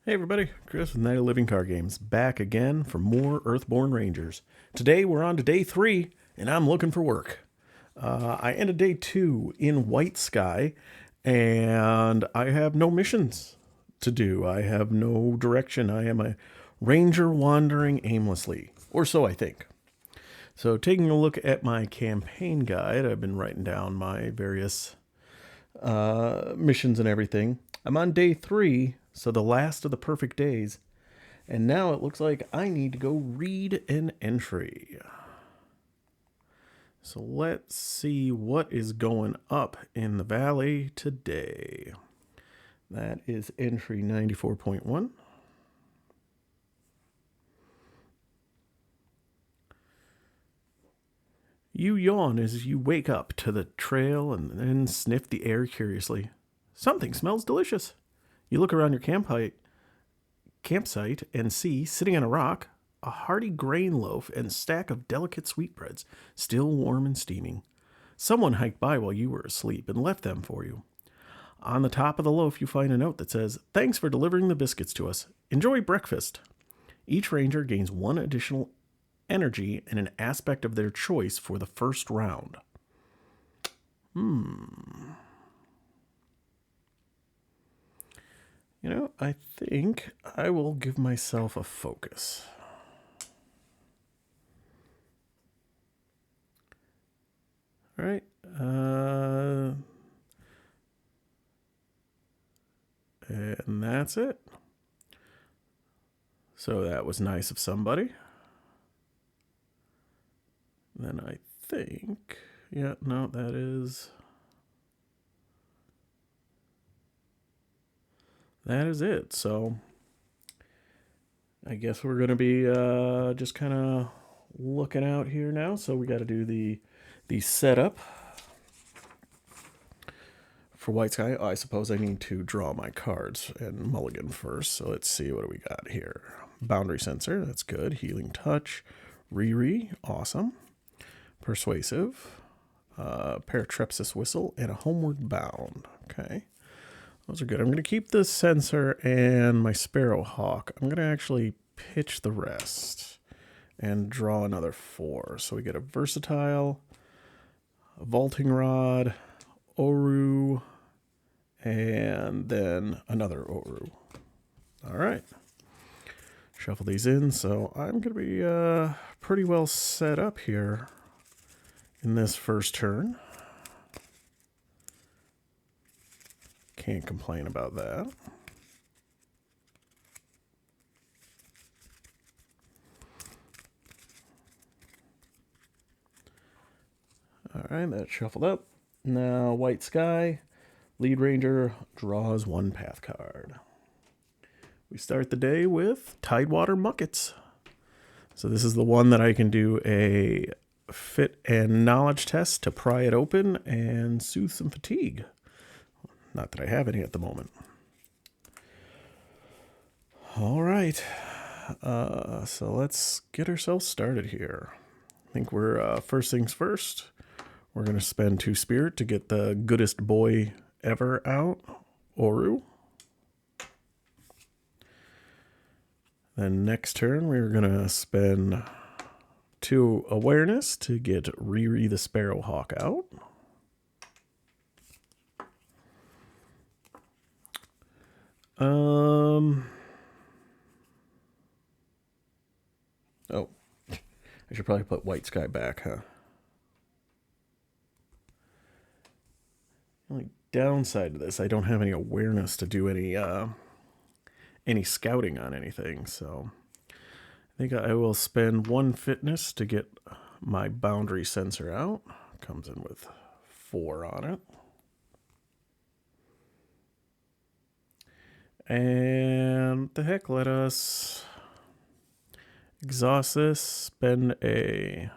Hey everybody, Chris with Night of Living Card Games, back again for more Earthborne Rangers. Today we're on to day 3, and I'm looking for work. I ended day 2 in White Sky, and I have no missions to do. I have no direction. I am a ranger wandering aimlessly, or so I think. So taking a look at my campaign guide, I've been writing down my various missions and everything. I'm on day 3, so the last of the perfect days. And now it looks like I need to go read an entry. So let's see what is going up in the valley today. That is entry 94.1. You yawn as you wake up to the trail and then sniff the air curiously. Something smells delicious. You look around your campsite and see, sitting on a rock, a hearty grain loaf and stack of delicate sweetbreads, still warm and steaming. Someone hiked by while you were asleep and left them for you. On the top of the loaf, you find a note that says, "Thanks for delivering the biscuits to us. Enjoy breakfast." Each ranger gains 1 additional energy and an aspect of their choice for the first round. I think I will give myself a focus. All right. And that's it. So that was nice of somebody. Then I think, yeah, no, that is it. So I guess we're going to be just kind of looking out here now. So we got to do the setup for White Sky. I suppose I need to draw my cards and mulligan first. So let's see, what do we got here? Boundary Sensor, that's good. Healing Touch, Riri, awesome. Persuasive, Paratrepsis Whistle, and a Homeward Bound. Okay, those are good. I'm going to keep the Sensor and my Sparrowhawk. I'm going to actually pitch the rest and draw another 4. So we get a Versatile, a Vaulting Rod, Oru, and then another Oru. All right. Shuffle these in. So I'm going to be pretty well set up here in this first turn. Can't complain about that. All right, that's shuffled up. Now, White Sky, lead ranger draws 1 path card. We start the day with Tidewater Muckets. So this is the one that I can do a fit and knowledge test to pry it open and soothe some fatigue. Not that I have any at the moment. All right. So let's get ourselves started here. I think we're first things first. We're going to spend 2 spirit to get the goodest boy ever out, Oru. Then next turn, we're going to spend 2 awareness to get Riri the Sparrowhawk out. Oh, I should probably put White Sky back, huh? The only downside to this, I don't have any awareness to do any scouting on anything, so I think I will spend 1 fitness to get my boundary sensor out. Comes in with 4 on it. And the heck, let us exhaust this, spend a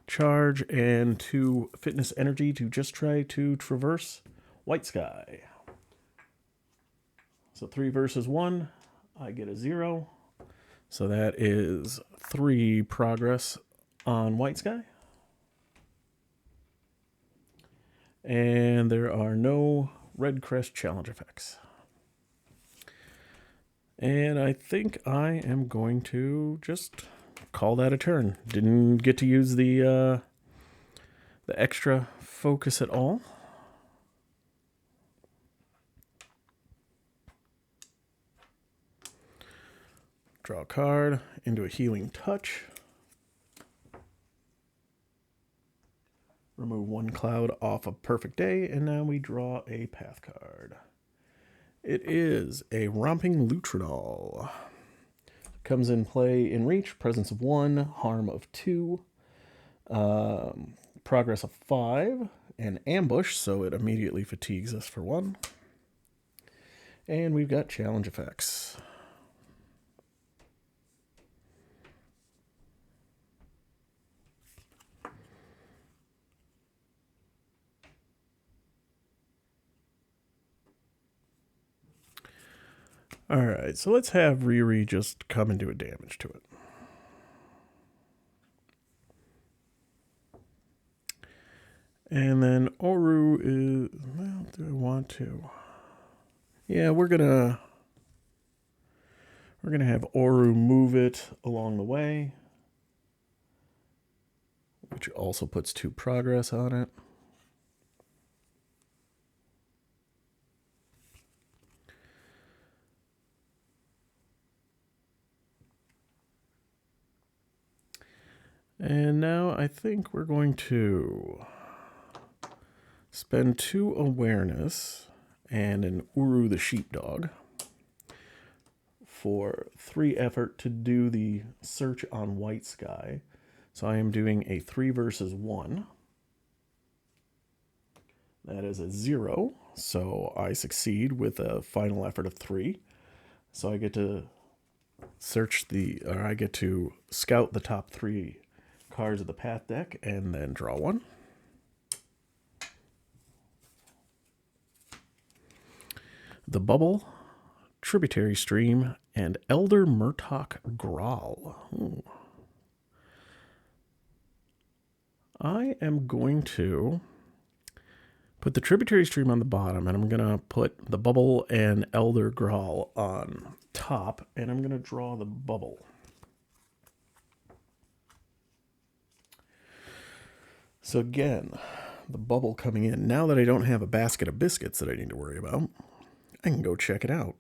charge and 2 fitness energy to just try to traverse White Sky. So 3 versus 1, I get a 0. So that is 3 progress on White Sky. And there are no Red Crest challenge effects. And I think I am going to just call that a turn. Didn't get to use the extra focus at all. Draw a card into a healing touch. Remove one cloud off of Perfect Day, and now we draw a path card. It is a Romping Lutrinol. Comes in play in reach, presence of 1, harm of 2, progress of 5, and ambush, so it immediately fatigues us for 1. And we've got challenge effects. Alright, so let's have Riri just come and do a damage to it. And then Oru is... well, do I want to? Yeah, we're gonna have Oru move it along the way, which also puts 2 progress on it. And now I think we're going to spend 2 awareness and an Uru the sheepdog for 3 effort to do the search on White Sky. So I am doing a 3 versus 1. That is a 0, so I succeed with a final effort of 3. So I get to I get to scout the top 3 cards of the path deck and then draw 1. The Bubble, Tributary Stream, and Elder Murtok Grawl. Ooh. I am going to put the Tributary Stream on the bottom, and I'm going to put the Bubble and Elder Grawl on top, and I'm going to draw the Bubble. So again, the Bubble coming in. Now that I don't have a basket of biscuits that I need to worry about, I can go check it out.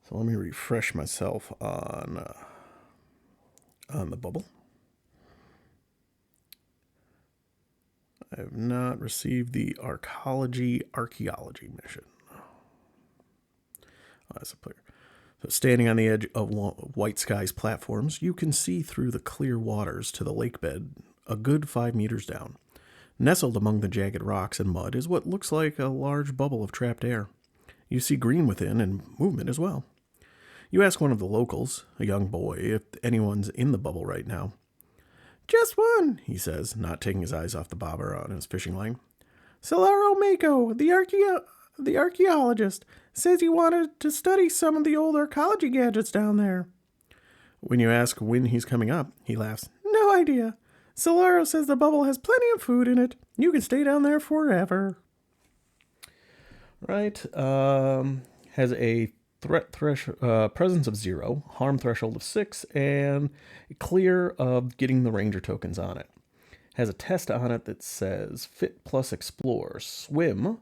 So let me refresh myself on the Bubble. I have not received the Archaeology mission. Oh, that's a player. So standing on the edge of White Sky's platforms, you can see through the clear waters to the lake bed a good 5 meters down. Nestled among the jagged rocks and mud is what looks like a large bubble of trapped air. You see green within and movement as well. You ask one of the locals, a young boy, if anyone's in the bubble right now. Just one, he says, not taking his eyes off the bobber on his fishing line. Solaro Mako, the archaeologist, says he wanted to study some of the old archaeology gadgets down there. When you ask when he's coming up, he laughs. No idea. Solaro says the bubble has plenty of food in it. You can stay down there forever. Right. Has a presence of 0, harm threshold of 6, and clear of getting the ranger tokens on it. Has a test on it that says fit plus explore. Swim.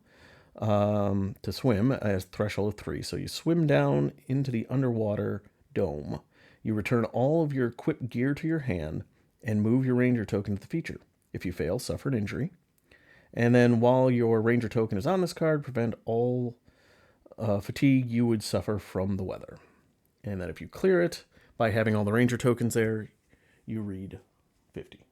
To swim as threshold of 3. So you swim down into the underwater dome. You return all of your equipped gear to your hand and move your ranger token to the feature. If you fail, suffer an injury. And then while your ranger token is on this card, prevent all fatigue you would suffer from the weather. And then if you clear it by having all the ranger tokens there, you read 50.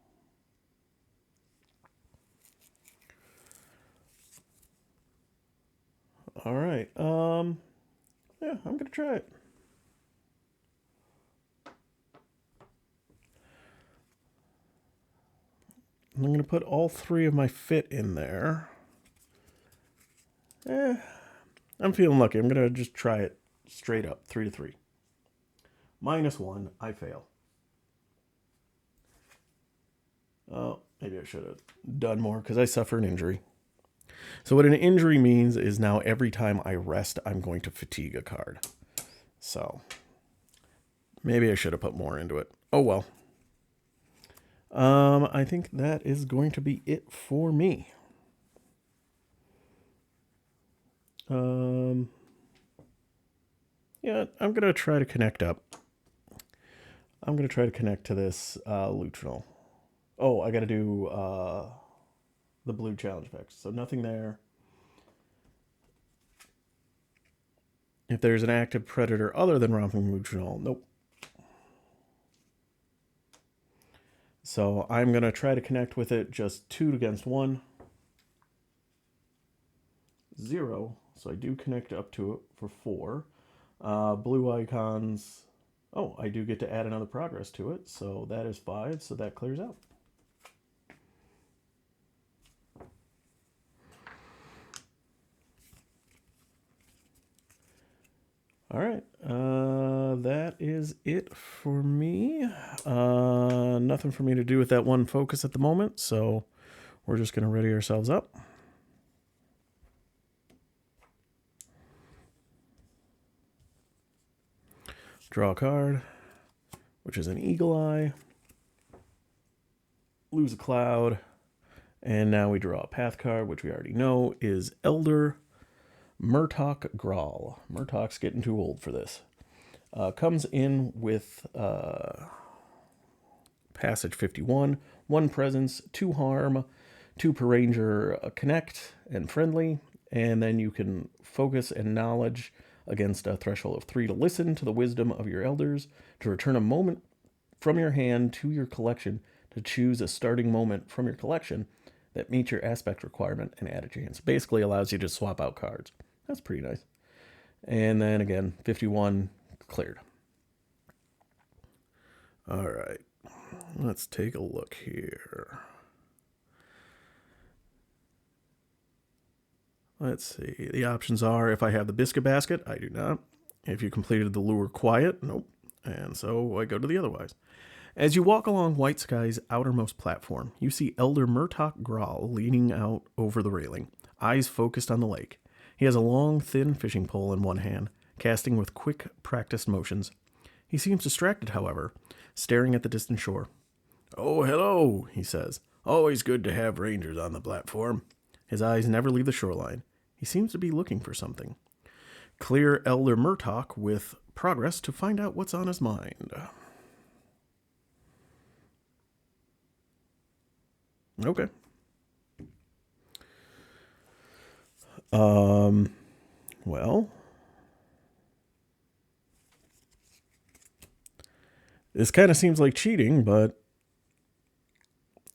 All right. Yeah, I'm going to try it. I'm going to put all 3 of my fit in there. I'm feeling lucky. I'm going to just try it straight up, 3 to 3. -1, I fail. Oh, maybe I should have done more because I suffer an injury. So what an injury means is now every time I rest, I'm going to fatigue a card. So maybe I should have put more into it. Oh well. I think that is going to be it for me. Yeah, I'm going to try to connect up. I'm going to try to connect to this Lutrinal. Oh, I got to do the blue challenge effects. So nothing there. If there's an active predator other than Romping Lutrinal, nope. So I'm going to try to connect with it just 2 against 1. 0. So I do connect up to it for 4. Blue icons. Oh, I do get to add another progress to it. So that is 5. So that clears out. All right. That is it for me. Nothing for me to do with that one focus at the moment. So we're just going to ready ourselves up. Draw a card, which is an eagle eye. Lose a cloud. And now we draw a path card, which we already know is Elder Murtok Grawl. Murtok's getting too old for this. Comes in with Passage 51. 1 presence, 2 harm, 2 per ranger, connect and friendly. And then you can focus and knowledge against a threshold of 3 to listen to the wisdom of your elders, to return a moment from your hand to your collection, to choose a starting moment from your collection that meets your aspect requirement and add a chance. Basically allows you to swap out cards. That's pretty nice. And then again, 51 cleared. All right. Let's take a look here. Let's see. The options are, if I have the biscuit basket, I do not. If you completed the lure quiet, nope. And so I go to the otherwise. As you walk along White Sky's outermost platform, you see Elder Murtok Grawl leaning out over the railing, eyes focused on the lake. He has a long, thin fishing pole in one hand, casting with quick, practiced motions. He seems distracted, however, staring at the distant shore. "Oh, hello," he says. "Always good to have rangers on the platform." His eyes never leave the shoreline. He seems to be looking for something. Clear Elder Murtok with progress to find out what's on his mind. Okay. Well, this kind of seems like cheating, but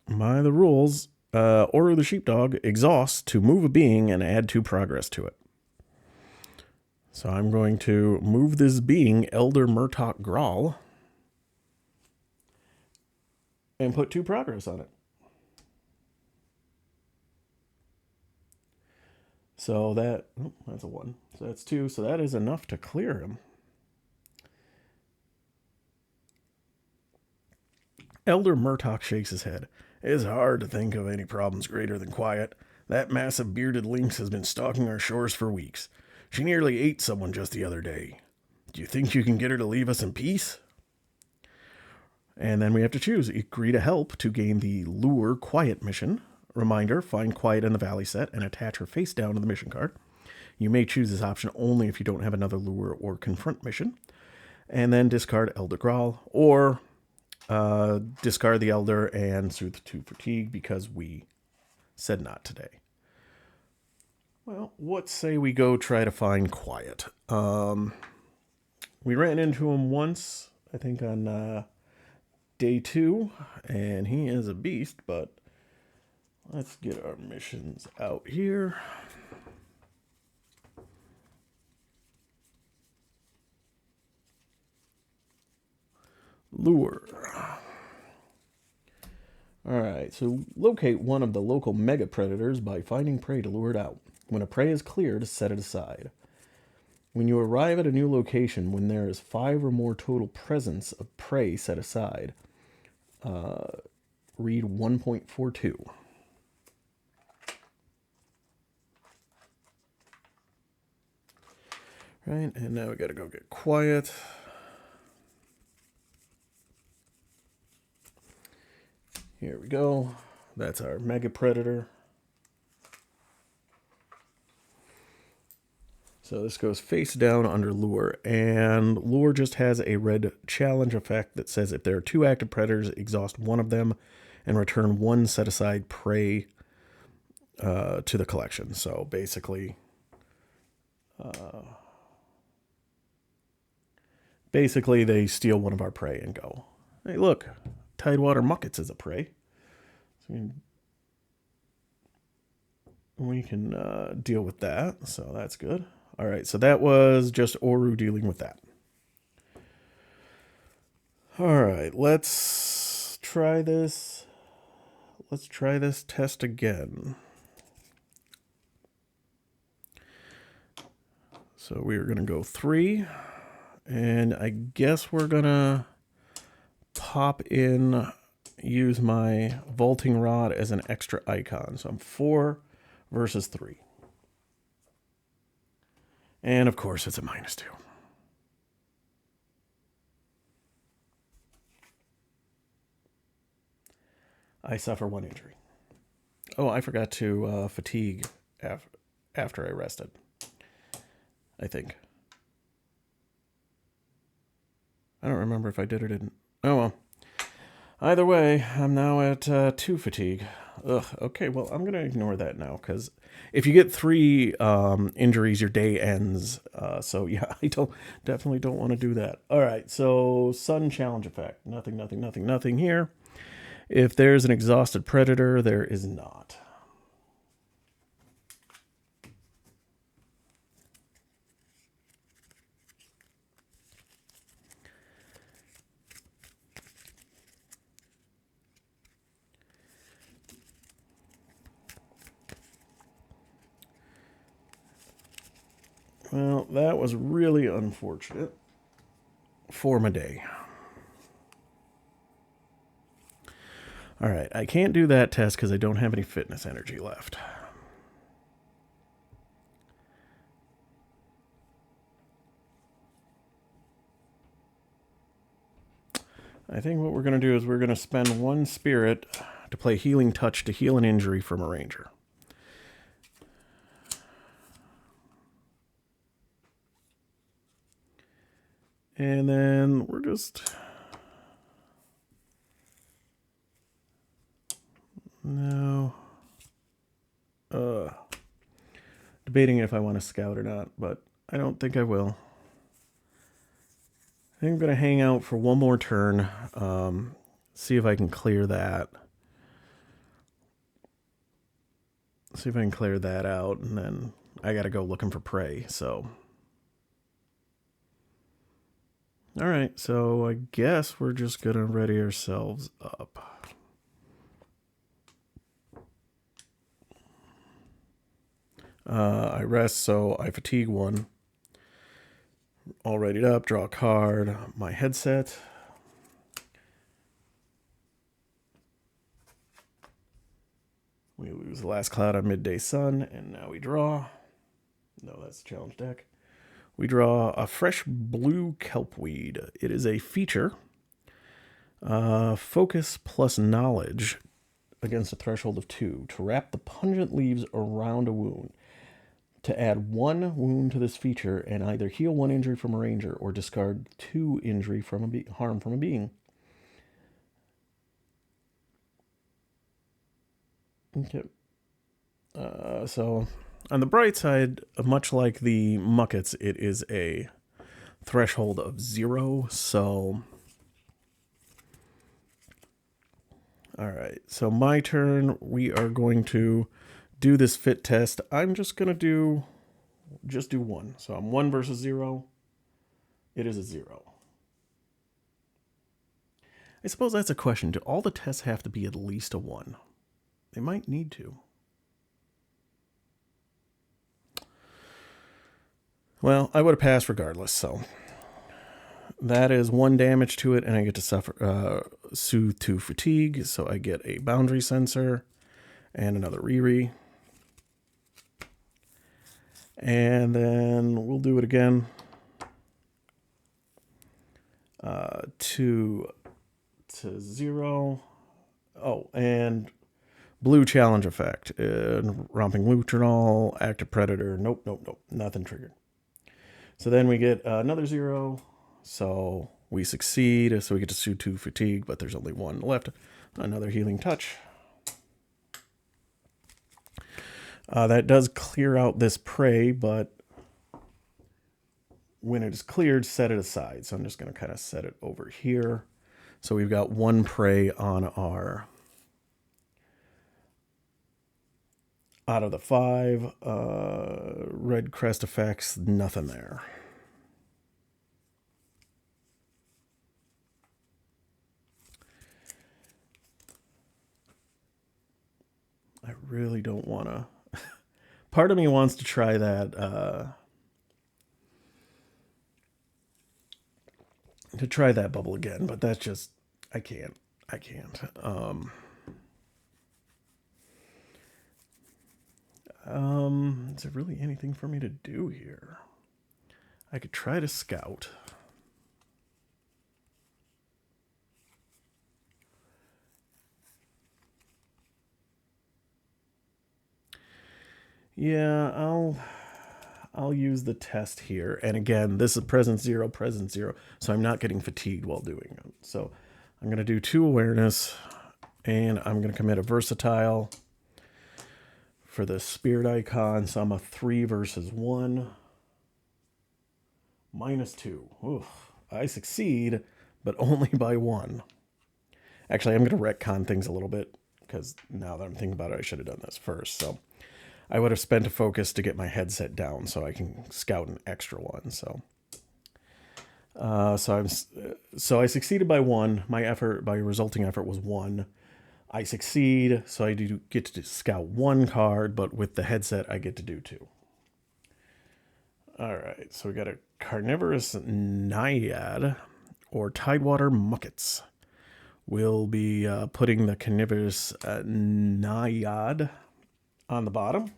by the rules, Order of the Sheepdog exhausts to move a being and add 2 progress to it. So I'm going to move this being, Elder Murtok Grawl, and put 2 progress on it. So that, oh, that's a 1. So that's 2. So that is enough to clear him. Elder Murtok shakes his head. "It's hard to think of any problems greater than quiet. That massive bearded lynx has been stalking our shores for weeks. She nearly ate someone just the other day. Do you think you can get her to leave us in peace?" And then we have to choose. Agree to help to gain the Lure Quiet mission. Reminder, find Quiet in the Valley set and attach her face down to the mission card. You may choose this option only if you don't have another Lure or Confront mission. And then discard Elder Grawl, or discard the Elder and Soothe 2 Fatigue because we said not today. Well, what say we go try to find Quiet? We ran into him once, I think on day 2, and he is a beast, but let's get our missions out here. Lure. Alright, so locate one of the local mega predators by finding prey to lure it out. When a prey is cleared, set it aside. When you arrive at a new location, when there is 5 or more total presence of prey set aside, read 1.42. Right, and now we gotta go get quiet. Here we go. That's our Mega Predator. So this goes face down under Lure, and Lure just has a red challenge effect that says if there are 2 active predators, exhaust one of them and return 1 set-aside prey to the collection. So basically, they steal one of our prey and go. Hey, look, Tidewater Muckets is a prey. So we can deal with that, so that's good. All right, so that was just Oru dealing with that. All right, let's try this. Let's try this test again. So we are going to go 3, and I guess we're going to pop in, use my vaulting rod as an extra icon. So I'm 4 versus 3. And of course, it's a -2. I suffer 1 injury. Oh, I forgot to fatigue after I rested. I think. I don't remember if I did or didn't. Oh, well. Either way, I'm now at 2 fatigue. Ugh, okay, well, I'm going to ignore that now, because if you get 3 injuries, your day ends. So, yeah, I definitely don't want to do that. All right, so Sun Challenge Effect. Nothing here. If there's an exhausted predator, there is not. Well, that was really unfortunate for my day. All right, I can't do that test because I don't have any fitness energy left. I think what we're going to do is we're going to spend 1 spirit to play Healing Touch to heal an injury from a ranger. And then we're just... No. Debating if I want to scout or not, but I don't think I will. I think I'm going to hang out for 1 more turn, see if I can clear that. See if I can clear that out, and then I got to go looking for prey, so... All right, so I guess we're just going to ready ourselves up. I rest, so I fatigue 1. All readied up, draw a card, my headset. We lose the last cloud on Midday Sun, and now we draw. No, that's the challenge deck. We draw a fresh blue kelpweed. It is a feature. Focus plus knowledge against a threshold of 2 to wrap the pungent leaves around a wound. To add 1 wound to this feature and either heal 1 injury from a ranger or discard 2 injury from harm from a being. Okay. So on the bright side, much like the Muckets, it is a threshold of 0. So, all right. So my turn. We are going to do this fit test. I'm just going to do 1. So I'm 1 versus 0. It is a 0. I suppose that's a question. Do all the tests have to be at least a 1? They might need to. Well, I would have passed regardless, so that is 1 damage to it, and I get to suffer soothe 2 fatigue, so I get a boundary sensor and another re-re. And then we'll do it again. 2 to 0. Oh, and blue challenge effect. Romping Lutrinol, active predator. Nope, nope, nope. Nothing triggered. So then we get another 0. So we succeed. So we get to sue 2 fatigue, but there's only 1 left. Another healing touch. That does clear out this prey, but when it is cleared, set it aside. So I'm just going to kind of set it over here. So we've got 1 prey on our, out of the 5, red crest effects, nothing there. I really don't want to. Part of me wants to try that. To try that bubble again, but that's just, I can't. Is there really anything for me to do here? I could try to scout. Yeah, I'll use the test here. And again, this is present 0, so I'm not getting fatigued while doing it. So I'm going to do 2 awareness, and I'm going to commit a versatile for the spirit icon. So I'm a 3 versus 1. -2. Oof. I succeed, but only by 1. Actually, I'm going to retcon things a little bit, because now that I'm thinking about it, I should have done this first. So I would have spent a focus to get my headset down so I can scout an extra one. So so I succeeded by 1. My resulting effort was 1. I succeed, so I do get to scout 1 card, but with the headset I get to do 2. All right, so we got a carnivorous naiad or tidewater muckets. We'll be putting the carnivorous naiad on the bottom,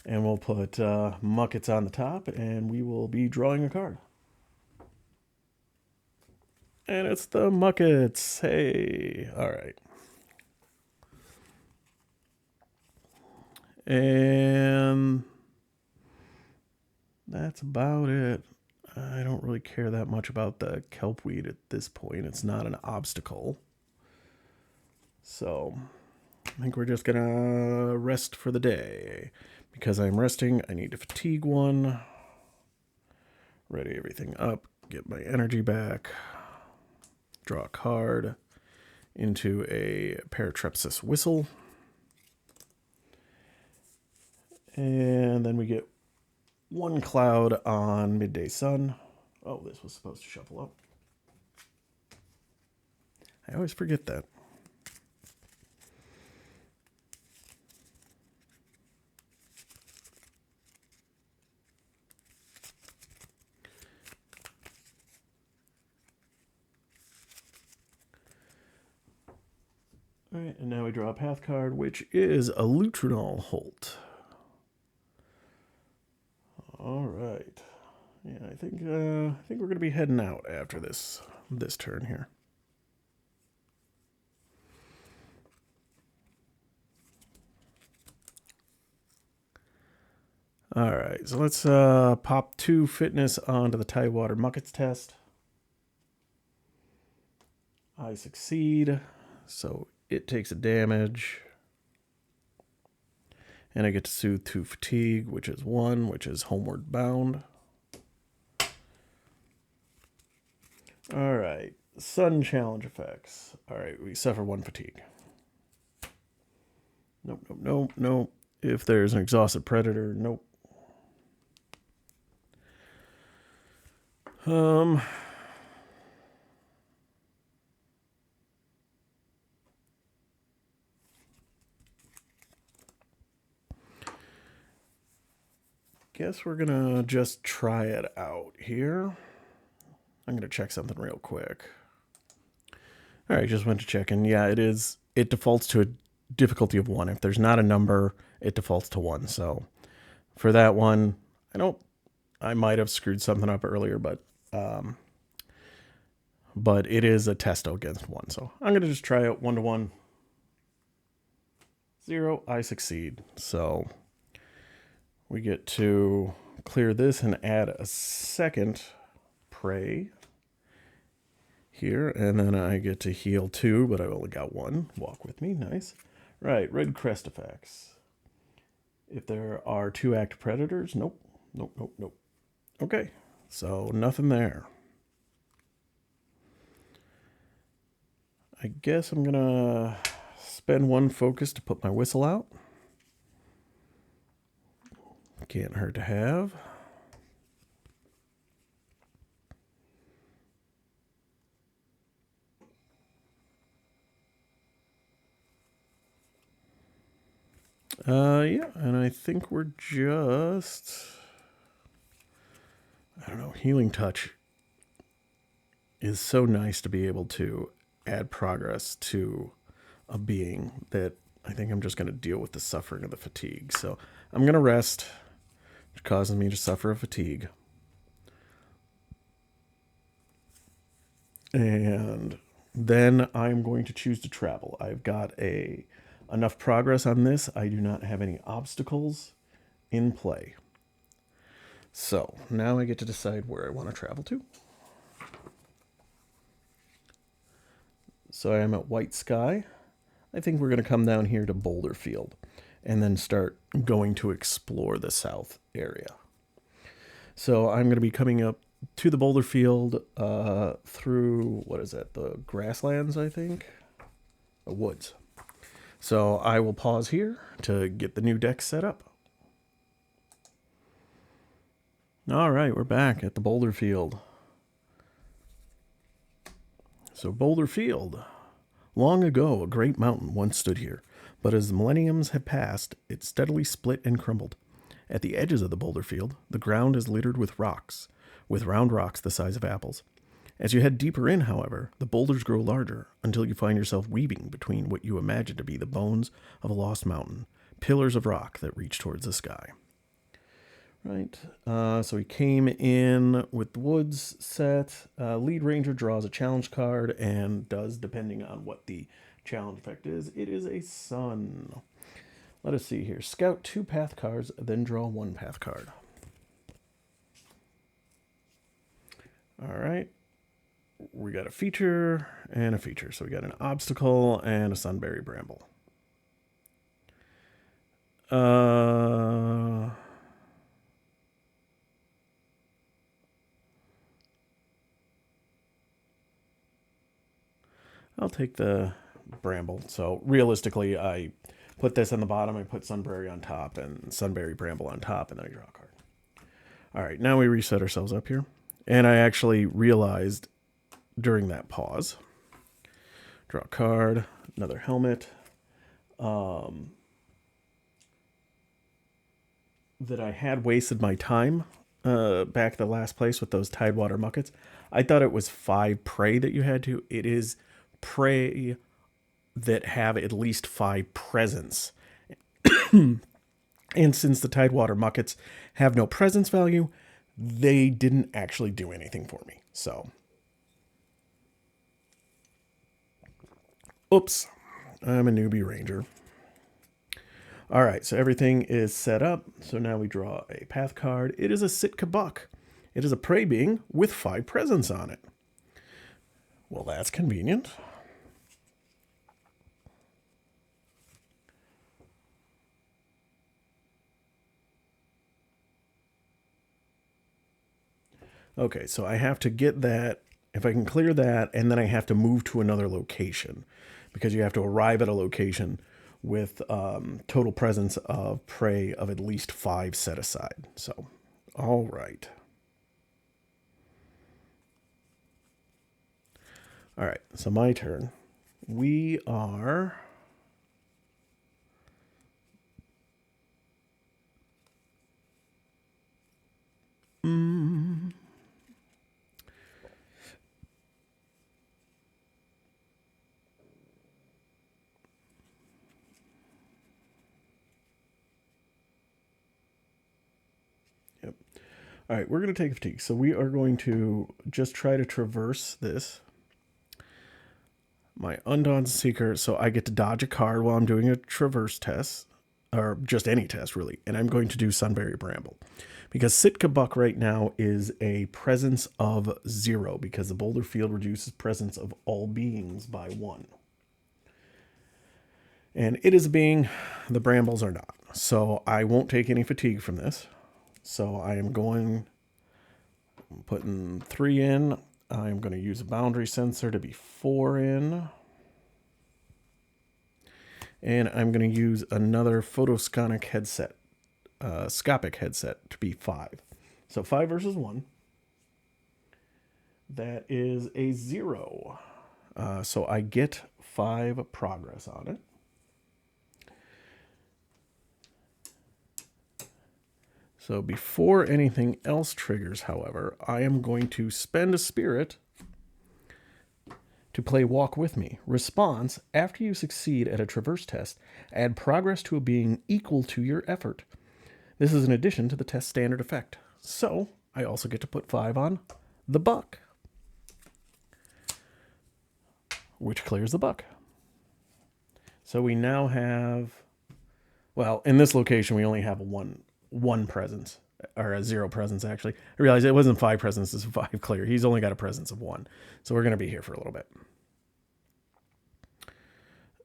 and we'll put muckets on the top, and we will be drawing a card. And it's the muckets. Hey, all right. And that's about it. I don't really care that much about the kelpweed at this point. It's not an obstacle. So I think we're just going to rest for the day. Because I'm resting, I need to fatigue 1. Ready everything up. Get my energy back. Draw a card into a Paratrepsis Whistle. And then we get 1 cloud on Midday Sun. Oh, this was supposed to shuffle up. I always forget that. All right, and now we draw a path card, which is a Lutrinol Holt. All right. Yeah, I think we're going to be heading out after this turn here. All right, so let's pop 2 fitness onto the Tidewater Muckets test. I succeed, so it takes a damage. And I get to soothe 2 fatigue, which is 1, which is homeward bound. All right, sun challenge effects. All right, we suffer 1 fatigue. Nope, nope, nope, nope. If there's an exhausted predator, nope. Guess we're gonna just try it out here. I'm gonna check something real quick. All right, just went to check, and yeah, it defaults to a difficulty of 1. If there's not a number, it defaults to 1. So for that one, I might have screwed something up earlier, but but it is a test against 1. So I'm going to just try it 1 to 1. 0, I succeed. So we get to clear this and add a second prey here, and then I get to heal 2, but I've only got 1. Walk with me, nice. Right, red crest effects. If there are 2 active predators, nope, nope, nope, nope. Okay, so nothing there. I guess I'm gonna spend 1 focus to put my whistle out. Can't hurt to have. Yeah, and I think we're just, I don't know, healing touch is so nice to be able to add progress to a being that I think I'm just going to deal with the suffering of the fatigue. So I'm going to rest, which causes me to suffer a fatigue. And then I'm going to choose to travel. I've got enough progress on this. I do not have any obstacles in play. So now I get to decide where I want to travel to. So I am at White Sky. I think we're going to come down here to Boulder Field and then start going to explore the south area. So I'm going to be coming up to the Boulder Field through, what is that, the grasslands, I think? The woods. So I will pause here to get the new deck set up. All right, we're back at the Boulder Field. So Boulder Field. Long ago, a great mountain once stood here, but as the millenniums have passed, it steadily split and crumbled. At the edges of the boulder field, the ground is littered with rocks, with round rocks the size of apples. As you head deeper in, however, the boulders grow larger until you find yourself weaving between what you imagine to be the bones of a lost mountain, pillars of rock that reach towards the sky. Right, so we came in with the woods set. Lead Ranger draws a challenge card and does, depending on what the challenge effect is, it is a sun. Let us see here. Scout 2 path cards, then draw 1 path card. All right. We got a feature and a feature. So we got an obstacle and a sunberry bramble. I'll take the bramble. So realistically, I put this on the bottom, I put sunberry on top, and sunberry bramble on top, and then I draw a card. All right, now we reset ourselves up here. And I actually realized during that pause, draw a card, another helmet, that I had wasted my time back at the last place with those Tidewater Muckets. I thought it was 5 prey that you had to. It is prey that have at least 5 presence. And since the Tidewater Muckets have no presence value, they didn't actually do anything for me. So, oops, I'm a newbie ranger. All right, so everything is set up. So now we draw a path card. It is a Sitka buck. It is a prey being with 5 presence on it. Well, that's convenient. Okay, so I have to get that, if I can clear that, and then I have to move to another location because you have to arrive at a location with total presence of prey of at least 5 set aside. So, all right. All right, so my turn. We are... Yep. All right, we're going to take a fatigue. So we are going to just try to traverse this. My Undawn Seeker, so I get to dodge a card while I'm doing a traverse test, or just any test, really. And I'm going to do Sunbury Bramble. Because Sitka Buck right now is a presence of 0, because the Boulder Field reduces presence of all beings by 1. And it is a being, the Brambles are not. So I won't take any fatigue from this. So I am putting 3 in. I'm going to use a boundary sensor to be 4 in. And I'm going to use another photoscopic headset, scopic headset to be 5. So 5 versus 1. That is a 0. So I get 5 progress on it. So before anything else triggers, however, I am going to spend a spirit to play Walk With Me. Response: after you succeed at a traverse test, add progress to a being equal to your effort. This is in addition to the test standard effect. So I also get to put 5 on the buck, which clears the buck. So we now have, well, in this location, we only have one presence, or a 0 presence, actually. I realized it wasn't 5 presence, it's 5 clear. He's only got a presence of 1. So we're going to be here for a little bit.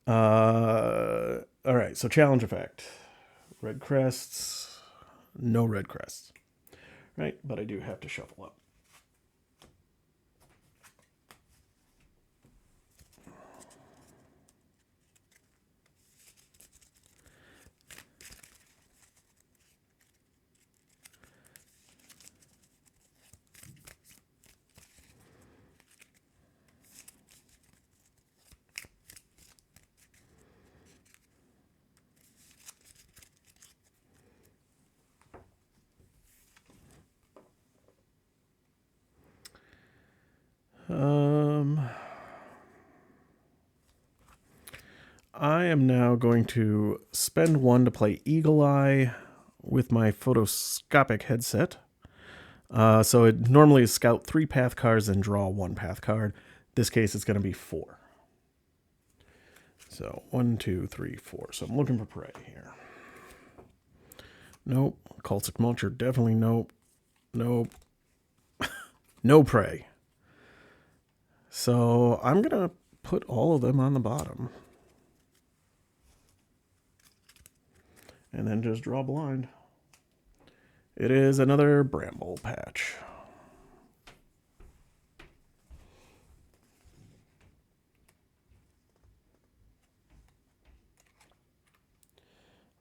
All right, so challenge effect. Red crests, no red crests. Right, but I do have to shuffle up. I am now going to spend 1 to play Eagle Eye with my photoscopic headset. So it normally is scout 3 path cards and draw 1 path card. This case, it's going to be 4. So 1, 2, 3, 4. So I'm looking for prey here. Nope. Cultic Mulcher, definitely nope. Nope. No prey. So I'm going to put all of them on the bottom. And then just draw blind. It is another bramble patch.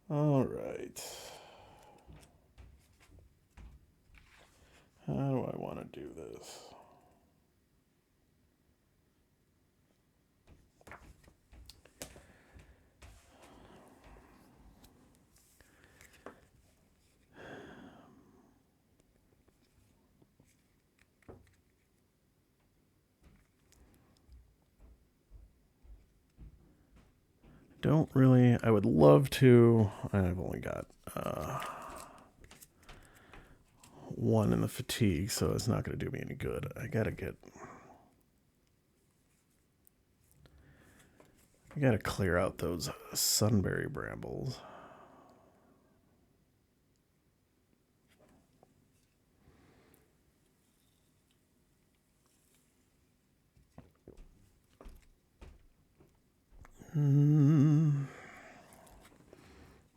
All right. How do I want to do this? Don't really, I would love to, I've only got 1 in the fatigue, so it's not going to do me any good. I got to clear out those Sunbury Brambles.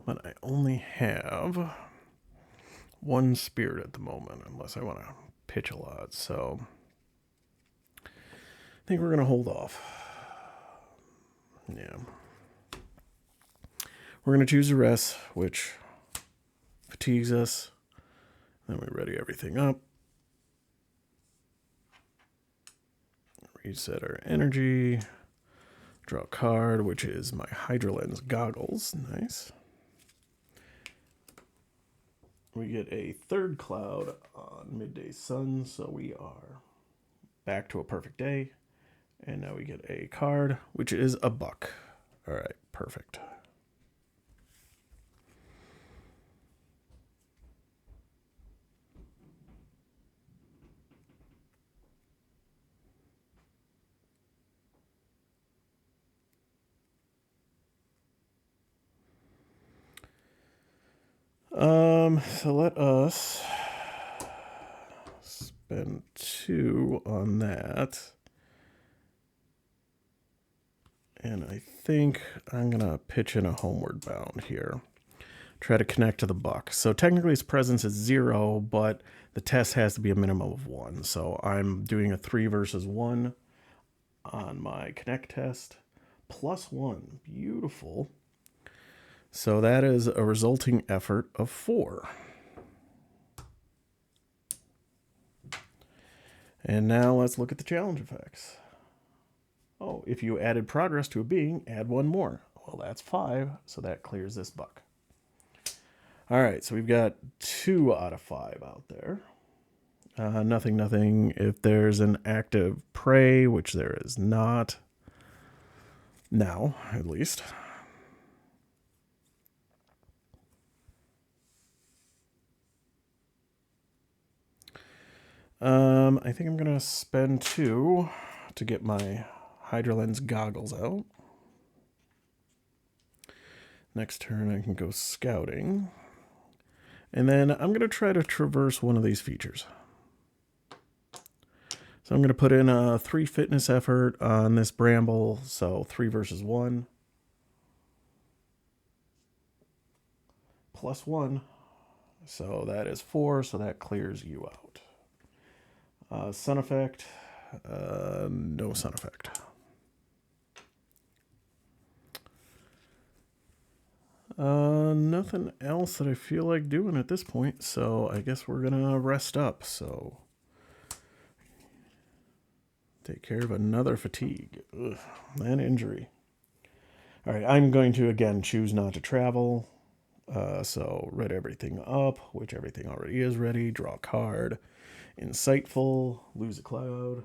But I only have 1 spirit at the moment, unless I want to pitch a lot. So I think we're going to hold off. Yeah. We're going to choose a rest, which fatigues us. Then we ready everything up. Reset our energy. Draw a card, which is my Hydra Lens Goggles. Nice. We get a 3rd cloud on midday sun, so we are back to a perfect day. And now we get a card, which is a buck. All right, perfect. So let us spend 2 on that. And I think I'm going to pitch in a homeward bound here. Try to connect to the buck. So technically his presence is 0, but the test has to be a minimum of 1. So I'm doing a 3 versus 1 on my connect test. +1. Beautiful. So that is a resulting effort of 4. And now let's look at the challenge effects. Oh, if you added progress to a being, add 1 more. Well, that's 5, so that clears this buck. All right, so we've got 2 out of 5 out there. Nothing, nothing. If there's an active prey, which there is not. Now, at least. I think I'm going to spend 2 to get my Hydra Lens goggles out. Next turn, I can go scouting. And then I'm going to try to traverse one of these features. So I'm going to put in a 3 fitness effort on this bramble. So 3 versus 1. +1. So that is 4. So that clears you out. Sun effect. No sun effect. Nothing else that I feel like doing at this point, so I guess we're gonna rest up. So take care of another fatigue. Ugh, and injury. All right, I'm going to again choose not to travel. So read everything up, which everything already is ready. Draw a card. Insightful. Lose a cloud.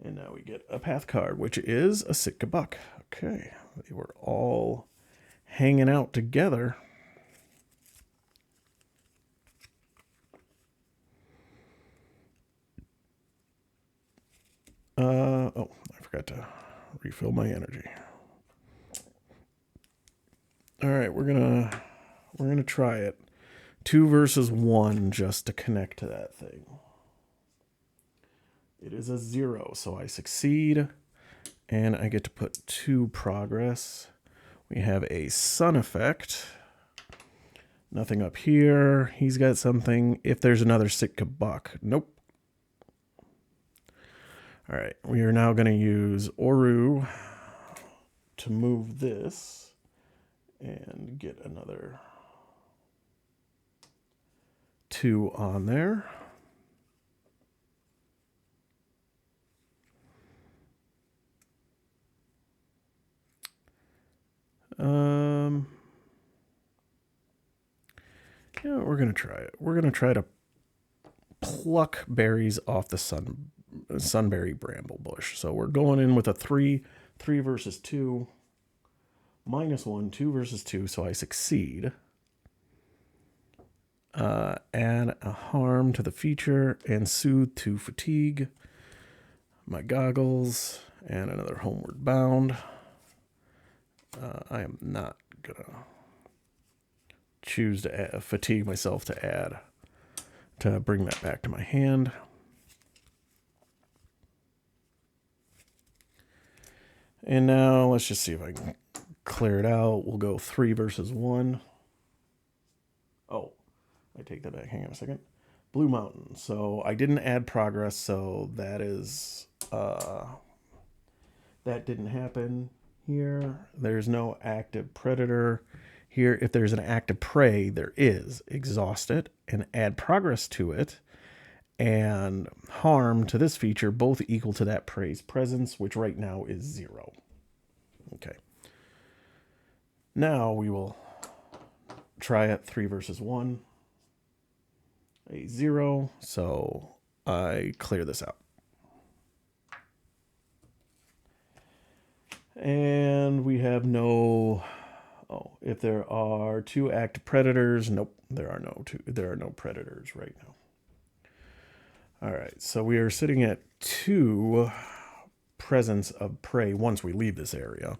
And now we get a path card, which is a Sitka buck. Okay, they were all hanging out together. Oh, I forgot to refill my energy. All right, we're gonna try it. 2 versus 1 just to connect to that thing. It is a 0, so I succeed, and I get to put 2 progress. We have a sun effect. Nothing up here. He's got something. If there's another Sitka buck. Nope. All right, we are now going to use Oru to move this and get another 2 on there. Yeah, we're going to try it. We're going to try to pluck berries off the sunberry bramble bush. So we're going in with a 3 versus 2. -1, 2 versus 2, so I succeed. Add a harm to the feature and soothe to fatigue. My goggles and another homeward bound. I am not gonna choose to fatigue myself to bring that back to my hand. And now let's just see if I can clear it out. We'll go 3 versus 1. Oh, I take that back. Hang on a second. Blue Mountain. So I didn't add progress, so that is that didn't happen here. There's no active predator here. If there's an active prey, there is. Exhaust it and add progress to it, and harm to this feature, both equal to that prey's presence, which right now is 0. Okay. Now we will try it 3 versus 1. A 0, so I clear this out. And we have no... Oh, if there are 2 active predators, nope, there are no predators right now. All right, so we are sitting at 2 presence of prey once we leave this area.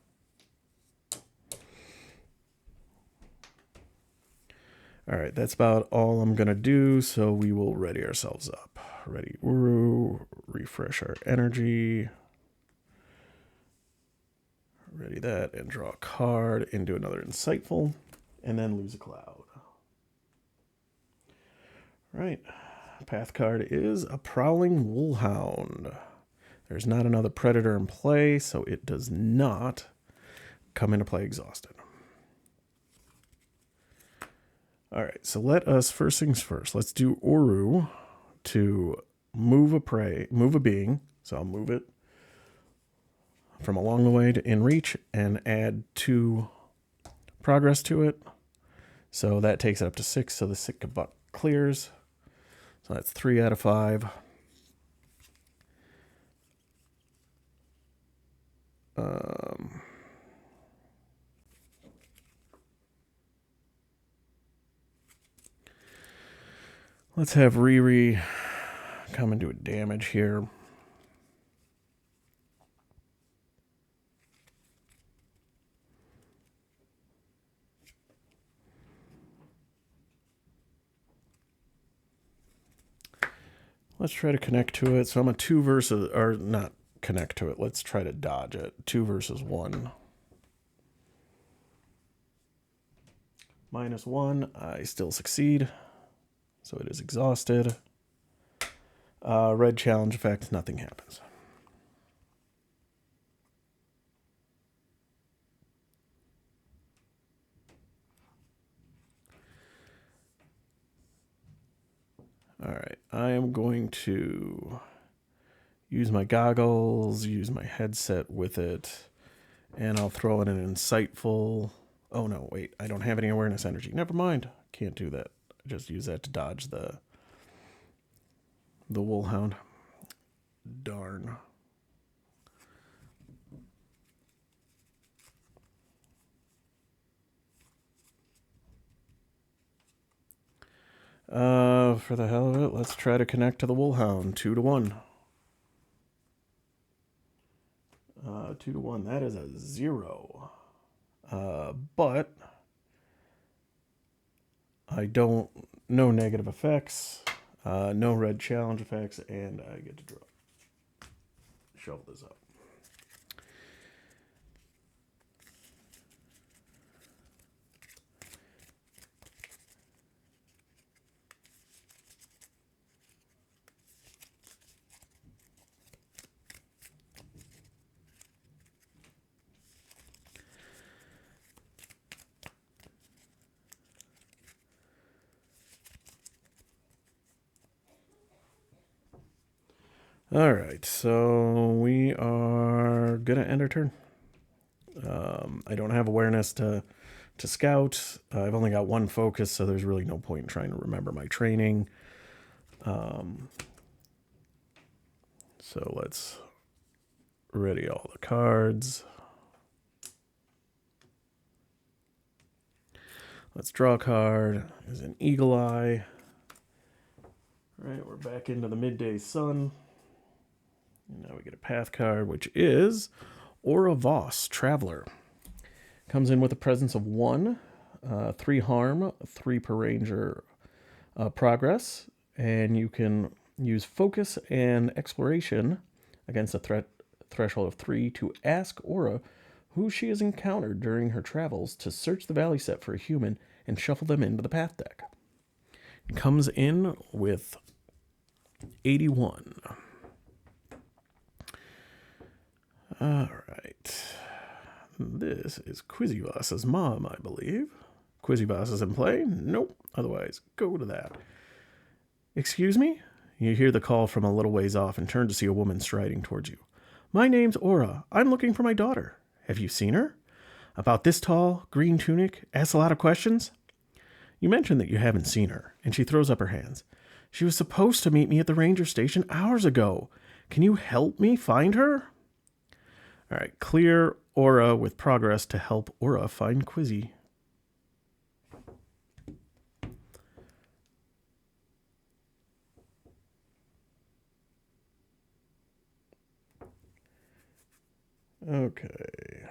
All right, that's about all I'm going to do, so we will ready ourselves up. Ready Uru, refresh our energy. Ready that, and draw a card, and do another Insightful, and then lose a cloud. Right, path card is a Prowling Wolfhound. There's not another predator in play, so it does not come into play exhausted. All right, so let us, first things first, let's do Uru to move a being. So I'll move it from along the way to in reach and add 2 progress to it. So that takes it up to 6, so the sick buck clears. So that's 3 out of 5. Let's have Riri come and do a damage here. Let's try to connect to it. So I'm a 2 versus, or not connect to it. Let's try to dodge it. 2 versus 1. -1. I still succeed. So it is exhausted. Red challenge effect. Nothing happens. All right. I am going to use my goggles, use my headset with it, and I'll throw in an Insightful. Oh, no, wait. I don't have any awareness energy. Never mind. Can't do that. I just use that to dodge the Wolfhound. Darn. For the hell of it, let's try to connect to the Wolfhound. 2 to 1. 2 to 1. That is a 0. But I don't. No negative effects. No red challenge effects, and I get to draw. Shuffle this up. All right, so we are gonna end our turn. I don't have awareness to scout. I've only got 1 focus, so there's really no point in trying to remember my training. So let's ready all the cards. Let's draw a card. There's an Eagle Eye. All right, we're back into the midday sun. And now we get a path card, which is Aura Voss, Traveler. Comes in with a presence of 1, 3 harm, 3 per ranger progress, and you can use focus and exploration against a threshold of 3 to ask Aura who she has encountered during her travels to search the valley set for a human and shuffle them into the path deck. It comes in with 81. All right. This is Quizzyboss's mom, I believe. Quizzyboss is in play? Nope. Otherwise, go to that. Excuse me? You hear the call from a little ways off and turn to see a woman striding towards you. My name's Aura. I'm looking for my daughter. Have you seen her? About this tall, green tunic, asks a lot of questions? You mention that you haven't seen her, and she throws up her hands. She was supposed to meet me at the ranger station hours ago. Can you help me find her? All right, clear Aura with progress to help Aura find Quizzy. Okay.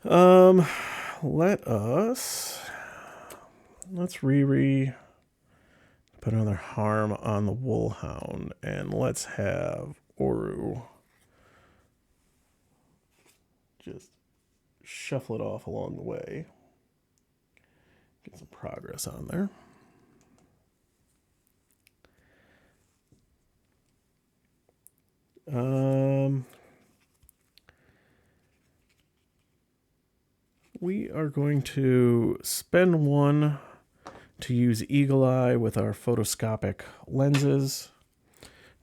Um, let's put another harm on the Woolhound, and let's have Oru just shuffle it off along the way. Get some progress on there. We are going to spend one to use Eagle Eye with our photoscopic lenses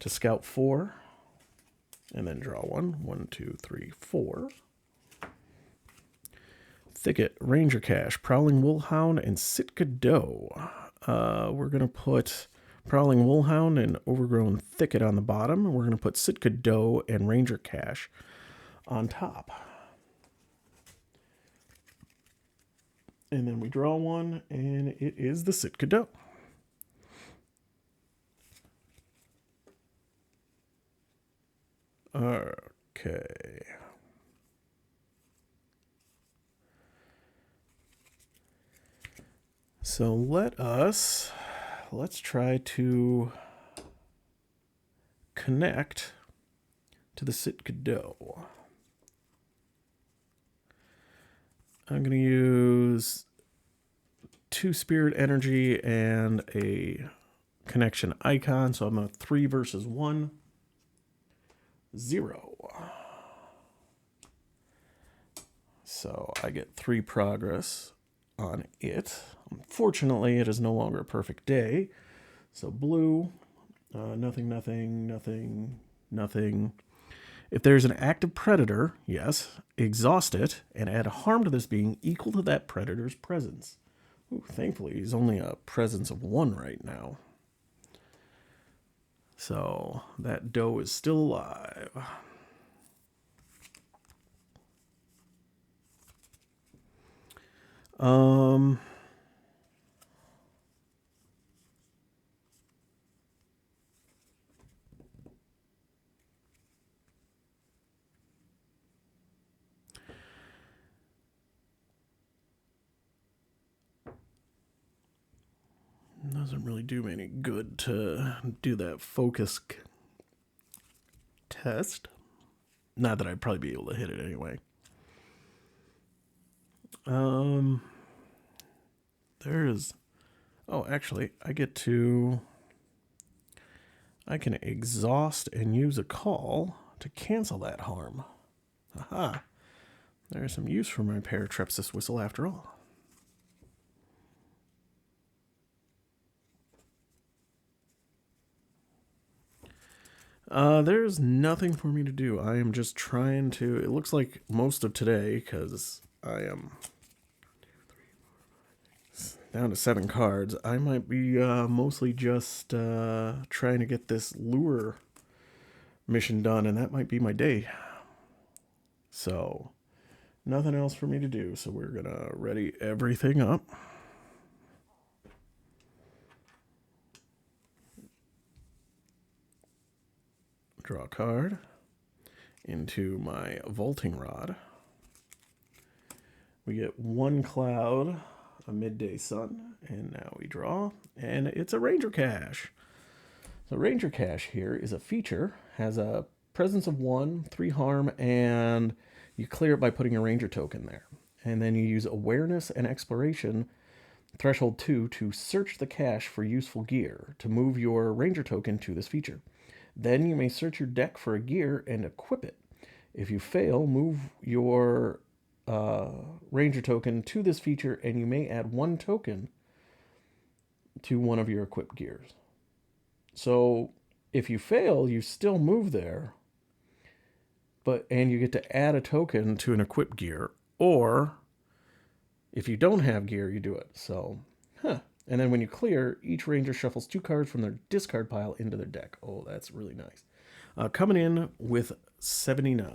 to scout 4, and then draw one. 1, 2, 3, 4. Thicket, Ranger Cache, Prowling Wolfhound, and Sitka Doe. We're going to put Prowling Wolfhound and Overgrown Thicket on the bottom. We're going to put Sitka Doe and Ranger Cache on top. And then we draw one, and it is the Sitka Doe. Okay. So let's try to connect to the Sitka Doe. I'm going to use 2 spirit energy and a connection icon. So I'm a 3 versus 1. 0. So I get 3 progress on it. Unfortunately, it is no longer a perfect day. So blue, nothing, nothing, nothing, nothing. If there's an active predator, yes, exhaust it and add harm to this being equal to that predator's presence. Ooh, thankfully, he's only a presence of 1 right now. So that doe is still alive. Doesn't really do me any good to do that focus test. Not that I'd probably be able to hit it anyway. There's... Oh, actually, I can exhaust and use a call to cancel that harm. Aha. There's some use for my Paratrepsis whistle after all. There's nothing for me to do. I am just trying to... It looks like most of today, because I am down to 7 cards. I might be mostly just trying to get this lure mission done, and that might be my day. So, nothing else for me to do. So we're going to ready everything up. Draw a card into my vaulting rod. We get 1 cloud, a midday sun, and now we draw, and it's a Ranger Cache. So Ranger Cache here is a feature, has a presence of 1, 3 harm, and you clear it by putting a Ranger token there. And then you use Awareness and Exploration, threshold 2, to search the cache for useful gear to move your Ranger token to this feature. Then you may search your deck for a gear and equip it. If you fail, move your Ranger token to this feature, and you may add 1 token to one of your equipped gears. So if you fail, you still move there, and you get to add a token to an equipped gear, or if you don't have gear, you do it. So, And then when you clear, each ranger shuffles 2 cards from their discard pile into their deck. Oh, that's really nice. Coming in with 79.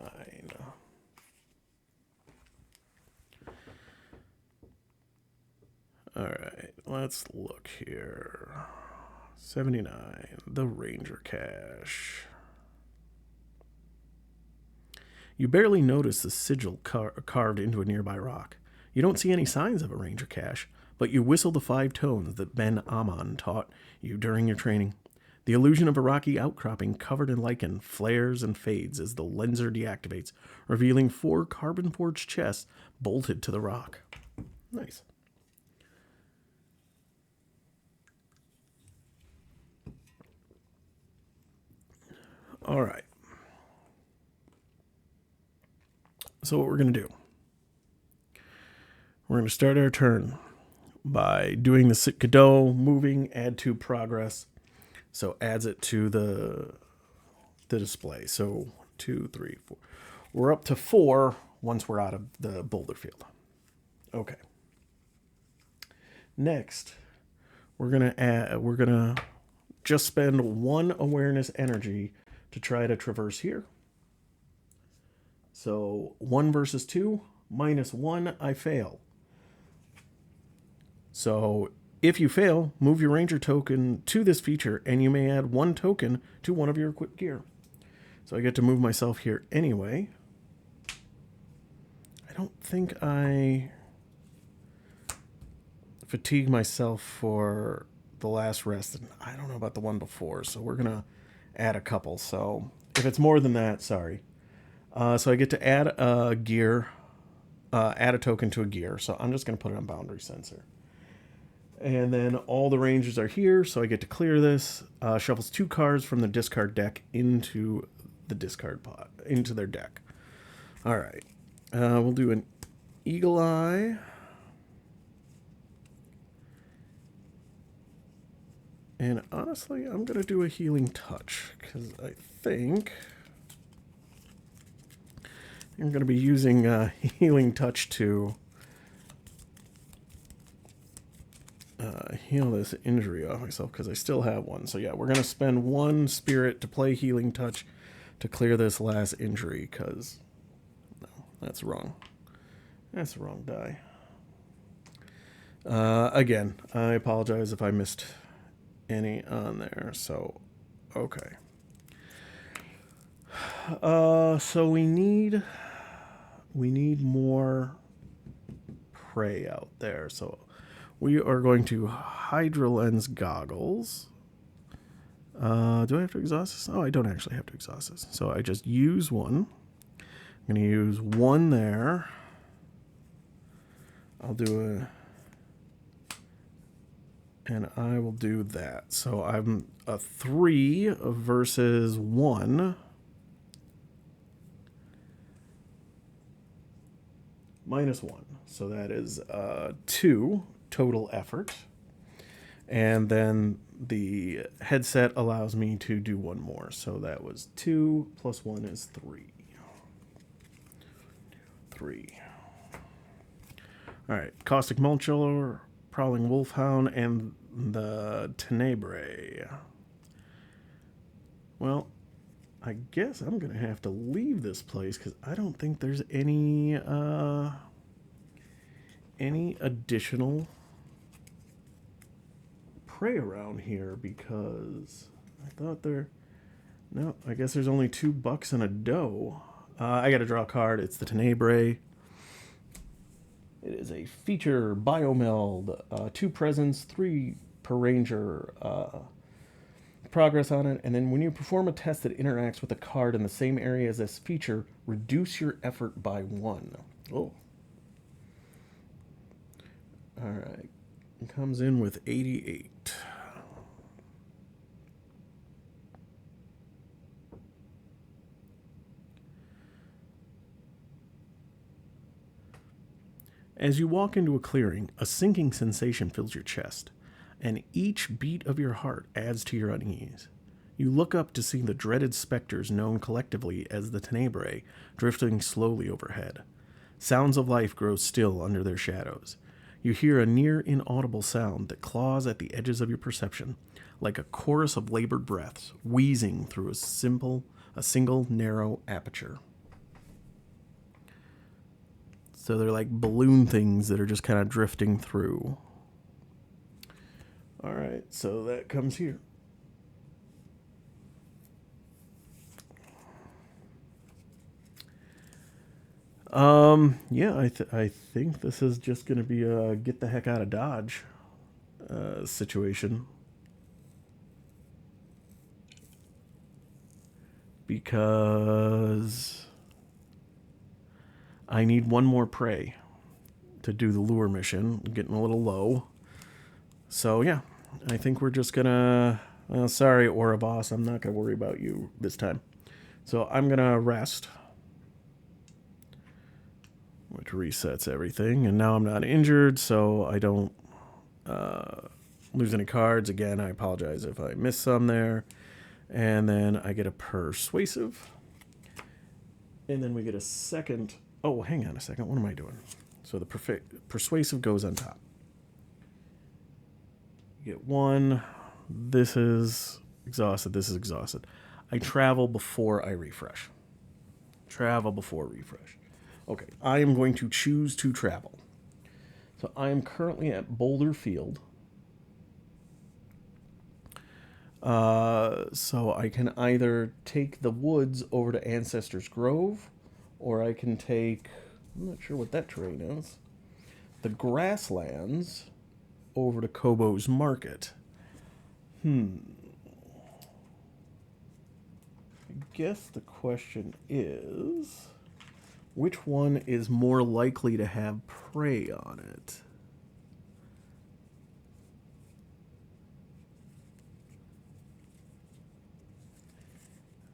All right, let's look here. 79, the Ranger Cache. You barely notice the sigil carved into a nearby rock. You don't see any signs of a ranger cache, but you whistle the 5 tones that Ben Amon taught you during your training. The illusion of a rocky outcropping covered in lichen flares and fades as the lenser deactivates, revealing 4 carbon-forged chests bolted to the rock. Nice. All right. So what we're going to do, we're going to start our turn by doing the Sit Cadeau, moving, add to progress. So adds it to the display. So 1, 2, 3, 4. We're up to 4 once we're out of the boulder field. Okay. Next, we're gonna just spend 1 awareness energy to try to traverse here. So 1 versus 2, -1, I fail. So if you fail, move your ranger token to this feature, and you may add 1 token to one of your equipped gear. So I get to move myself here anyway. I don't think I fatigue myself for the last rest. I don't know about the one before, so we're going to add a couple. So if it's more than that, sorry. So I get to add a gear, add a token to a gear. So I'm just going to put it on boundary sensor. And then all the rangers are here, so I get to clear this. Shuffles 2 cards from the discard deck into the discard pot, into their deck. All right. We'll do an Eagle Eye. And honestly, I'm going to do a Healing Touch, because I think I'm going to be using Healing Touch to heal this injury off myself, because I still have one. So yeah, we're going to spend 1 spirit to play Healing Touch to clear this last injury, because no, that's wrong. That's the wrong die. Again, I apologize if I missed any on there. So, okay. So we need more prey out there. So we are going to Hydra Lens Goggles. Do I have to exhaust this? Oh, I don't actually have to exhaust this. So I just use 1. I'm going to use 1 there. I'll do and I will do that. So I'm a 3 versus 1. -1. So that is 2 total effort. And then the headset allows me to do 1 more. So that was 2 plus 1 is 3. 3. All right. Caustic Mulcher, Prowling Wolfhound, and the Tenebrae. Well, I guess I'm going to have to leave this place because I don't think there's any additional prey around here, because I thought no, I guess there's only 2 bucks and a doe. I got to draw a card. It's the Tenebrae. It is a feature biomeld, 2 presence, 3 per ranger, progress on it, and then when you perform a test that interacts with a card in the same area as this feature, reduce your effort by 1. Oh. Alright. It comes in with 88. As you walk into a clearing, a sinking sensation fills your chest, and each beat of your heart adds to your unease. You look up to see the dreaded specters known collectively as the Tenebrae drifting slowly overhead. Sounds of life grow still under their shadows. You hear a near inaudible sound that claws at the edges of your perception, like a chorus of labored breaths wheezing through a single narrow aperture. So they're like balloon things that are just kind of drifting through. All right, so that comes here. Yeah, I think this is just going to be a get the heck out of Dodge situation because I need one more prey to do the lure mission. I'm getting a little low. So, yeah, I think we're just going to. Sorry, Aura Boss, I'm not going to worry about you this time. So, I'm going to rest, which resets everything. And now I'm not injured, so I don't lose any cards. Again, I apologize if I miss some there. And then I get a persuasive. And then we get a second. Oh, hang on a second. What am I doing? So the persuasive goes on top. You get one. This is exhausted. This is exhausted. I travel before I refresh. Travel before refresh. Okay, I am going to choose to travel. So I am currently at Boulder Field. So I can either take the woods over to Ancestors Grove, or I can take, I'm not sure what that terrain is, the grasslands over to Kobo's Market. I guess the question is, which one is more likely to have prey on it?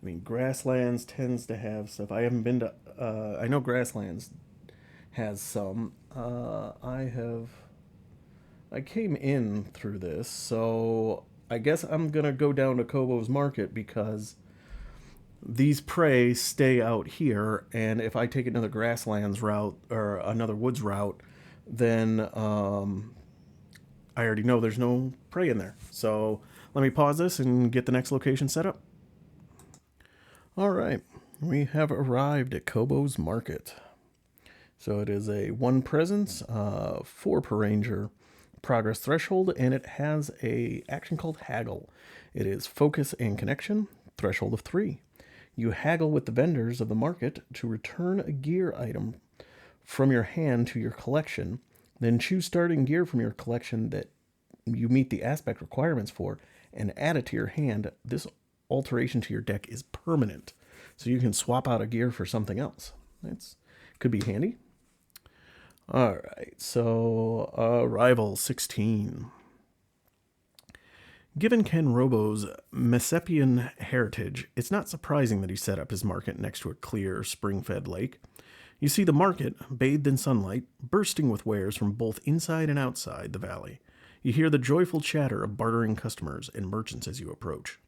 I mean, Grasslands tends to have stuff. I haven't been to. I know Grasslands has some. I came in through this, so I guess I'm gonna go down to Kobo's Market because these prey stay out here, and if I take another Grasslands route or another woods route, then I already know there's no prey in there. So let me pause this and get the next location set up. All right, we have arrived at Kobo's Market. So it is a one presence, 4 per ranger progress threshold, and it has a action called Haggle. It is focus and connection, threshold of 3. You haggle with the vendors of the market to return a gear item from your hand to your collection, then choose starting gear from your collection that you meet the aspect requirements for and add it to your hand. This alteration to your deck is permanent, so you can swap out a gear for something else. That's could be handy. All right, so rival 16. Given Ken Robo's Messapian heritage, it's not surprising that he set up his market next to a clear, spring-fed lake. You see the market, bathed in sunlight, bursting with wares from both inside and outside the valley. You hear the joyful chatter of bartering customers and merchants as you approach.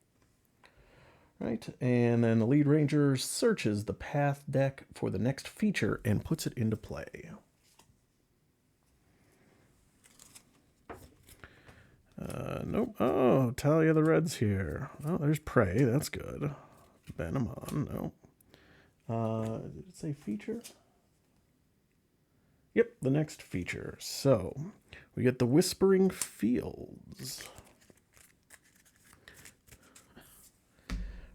Right, and then the lead ranger searches the path deck for the next feature and puts it into play. Nope. Oh, Talia the Red's here. Oh, there's Prey. That's good. Venomon. No. Did it say feature? Yep, the next feature. So, we get the Whispering Fields.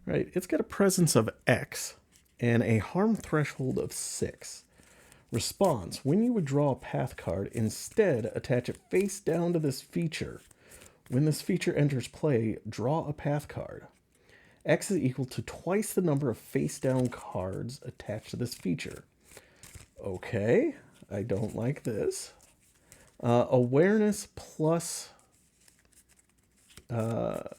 Right, it's got a presence of X and a harm threshold of 6. Response: when you would draw a path card, instead attach it face down to this feature. When this feature enters play, draw a path card. X is equal to twice the number of face down cards attached to this feature. Okay, I don't like this. Awareness plus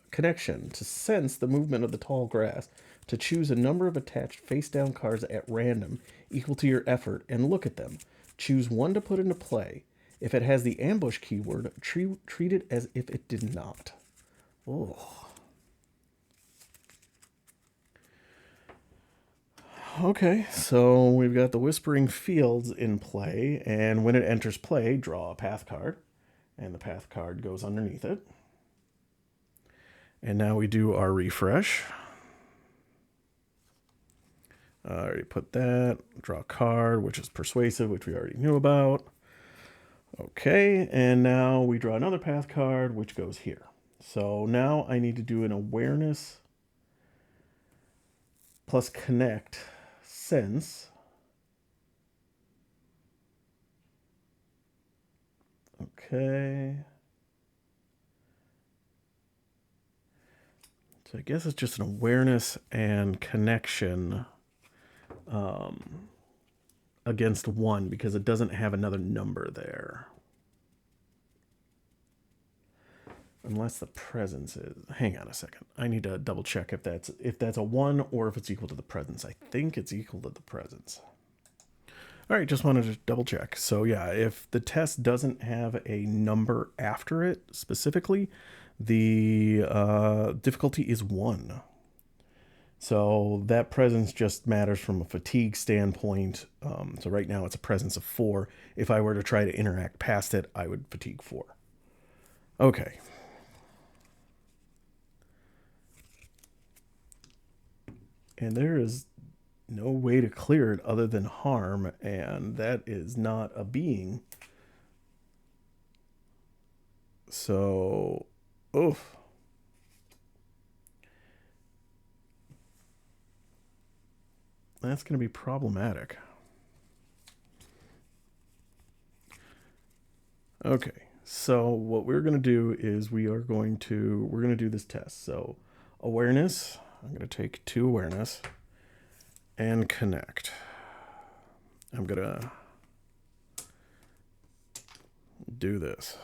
connection to sense the movement of the tall grass, to choose a number of attached face down cards at random equal to your effort and look at them. Choose one to put into play. If it has the ambush keyword, treat it as if it did not. Oh. Okay, so we've got the Whispering Fields in play, and when it enters play, draw a path card, and the path card goes underneath it. And now we do our refresh. I already put that. Draw a card, which is Persuasive, which we already knew about. Okay, and now we draw another path card, which goes here. So now I need to do an Awareness plus Connect Sense Okay. So I guess it's just an awareness and connection against 1 because it doesn't have another number there. Unless the presence is. Hang on a second. I need to double check if that's a 1 or if it's equal to the presence. I think it's equal to the presence. All right, just wanted to double check. So yeah, if the test doesn't have a number after it specifically, the difficulty is 1. So that presence just matters from a fatigue standpoint. So right now it's a presence of 4. If I were to try to interact past it, I would fatigue 4. Okay. And there is no way to clear it other than harm, and that is not a being. So, oof. That's going to be problematic. Okay, so what we're going to do is we're going to do this test. So, awareness, I'm going to take 2 awareness and connect. I'm going to do this.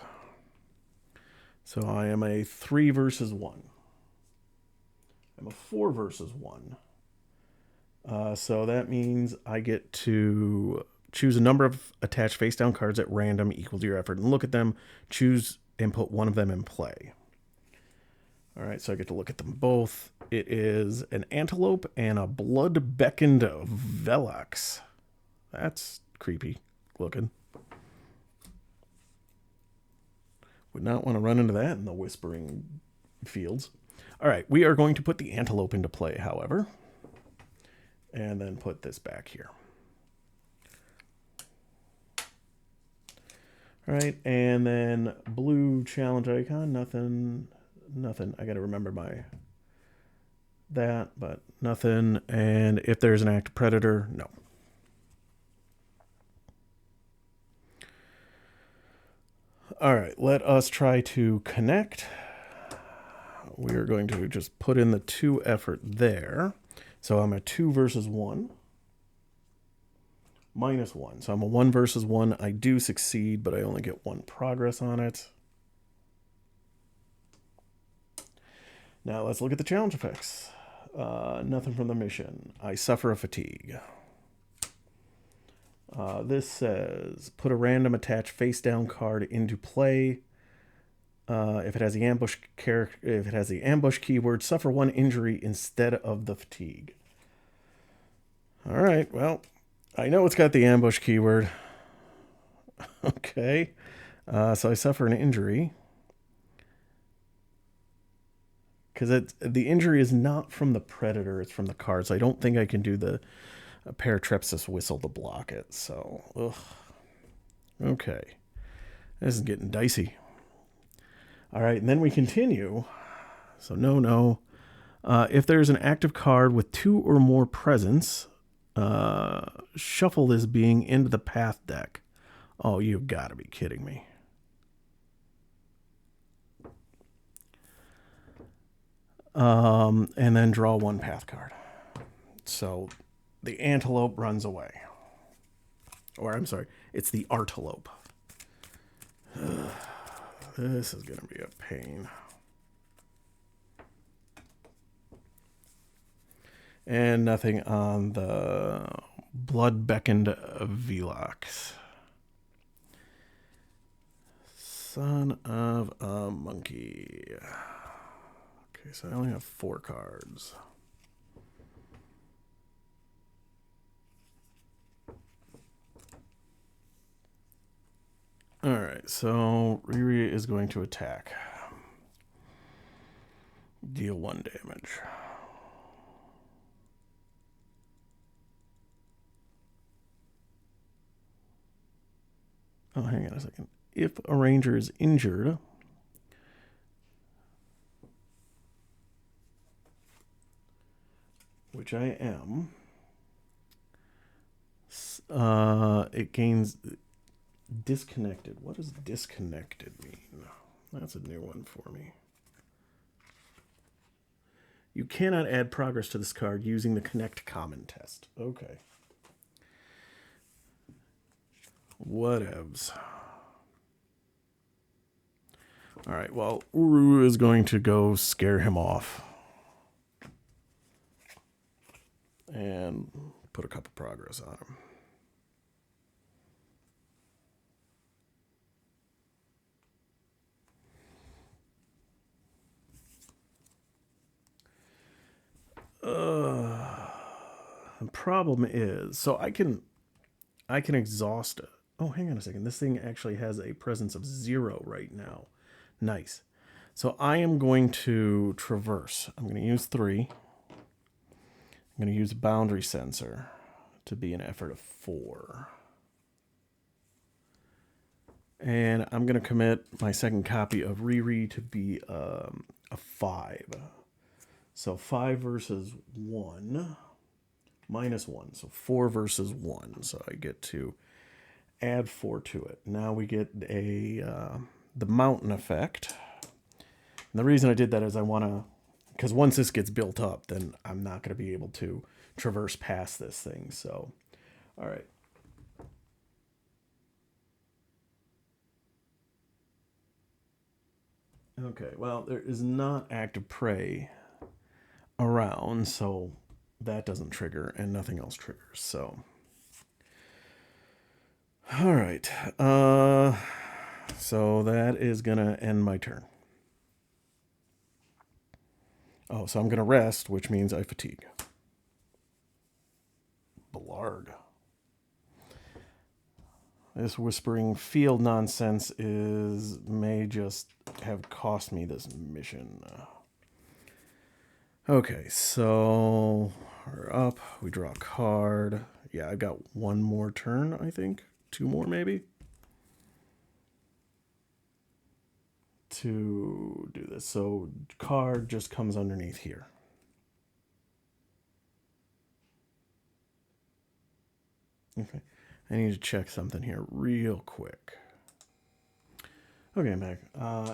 So I am a 3 versus 1. I'm a 4 versus 1. So that means I get to choose a number of attached face down cards at random equal to your effort and look at them, choose and put one of them in play. All right, so I get to look at them both. It is an antelope and a blood-beckoned Velox. That's creepy looking. Would not want to run into that in the Whispering Fields. All right, we are going to put the antelope into play, however, and then put this back here. All right, and then blue challenge icon, nothing. I got to remember that, but nothing. And if there's an active predator, no. All right, let us try to connect. We're going to just put in the 2 effort there. So I'm a 2 versus 1. -1. So I'm a 1 versus 1. I do succeed, but I only get 1 progress on it. Now let's look at the challenge effects. Nothing from the mission. I suffer a fatigue. This says put a random attached face down card into play. If it has the ambush keyword, suffer 1 injury instead of the fatigue. All right, well, I know it's got the ambush keyword. Okay, so I suffer an injury because the injury is not from the predator; it's from the card. So I don't think I can do the Paratrepsis whistle to block it. So, ugh. Okay, this is getting dicey. All right, and then we continue. So no. If there's an active card with 2 or more presents, shuffle this being into the path deck. Oh, you've got to be kidding me. And then draw 1 path card. So the antelope runs away. Or I'm sorry, it's the artelope. This is going to be a pain. And nothing on the blood-beckoned Velox. Son of a monkey. Okay, so I only have 4 cards. Alright, so Riri is going to attack. Deal 1 damage. Oh, hang on a second. If a ranger is injured, which I am, it gains Disconnected. What does disconnected mean? That's a new one for me. You cannot add progress to this card using the connect common test. Okay. Whatevs. All right, well, Uru is going to go scare him off. And put a couple progress on him. The problem is, so I can exhaust it. Oh, hang on a second. This thing actually has a presence of 0 right now. Nice. So I am going to traverse. I'm going to use 3. I'm going to use a boundary sensor to be an effort of 4. And I'm going to commit my second copy of Riri to be a 5. So 5 versus 1. -1. So 4 versus 1. So I get to add 4 to it. Now we get the mountain effect. And the reason I did that is I want to, because once this gets built up, then I'm not going to be able to traverse past this thing. So, all right. Okay, well, there is not active prey around, so that doesn't trigger, and nothing else triggers. So, all right. So that is going to end my turn. Oh, so I'm going to rest, which means I fatigue. Blarg. This whispering field nonsense may just have cost me this mission. Okay, so we're up. We draw a card. Yeah, I've got one more turn, I think. 2 more, maybe. To do this. So card just comes underneath here. Okay. I need to check something here real quick. Okay, I'm back.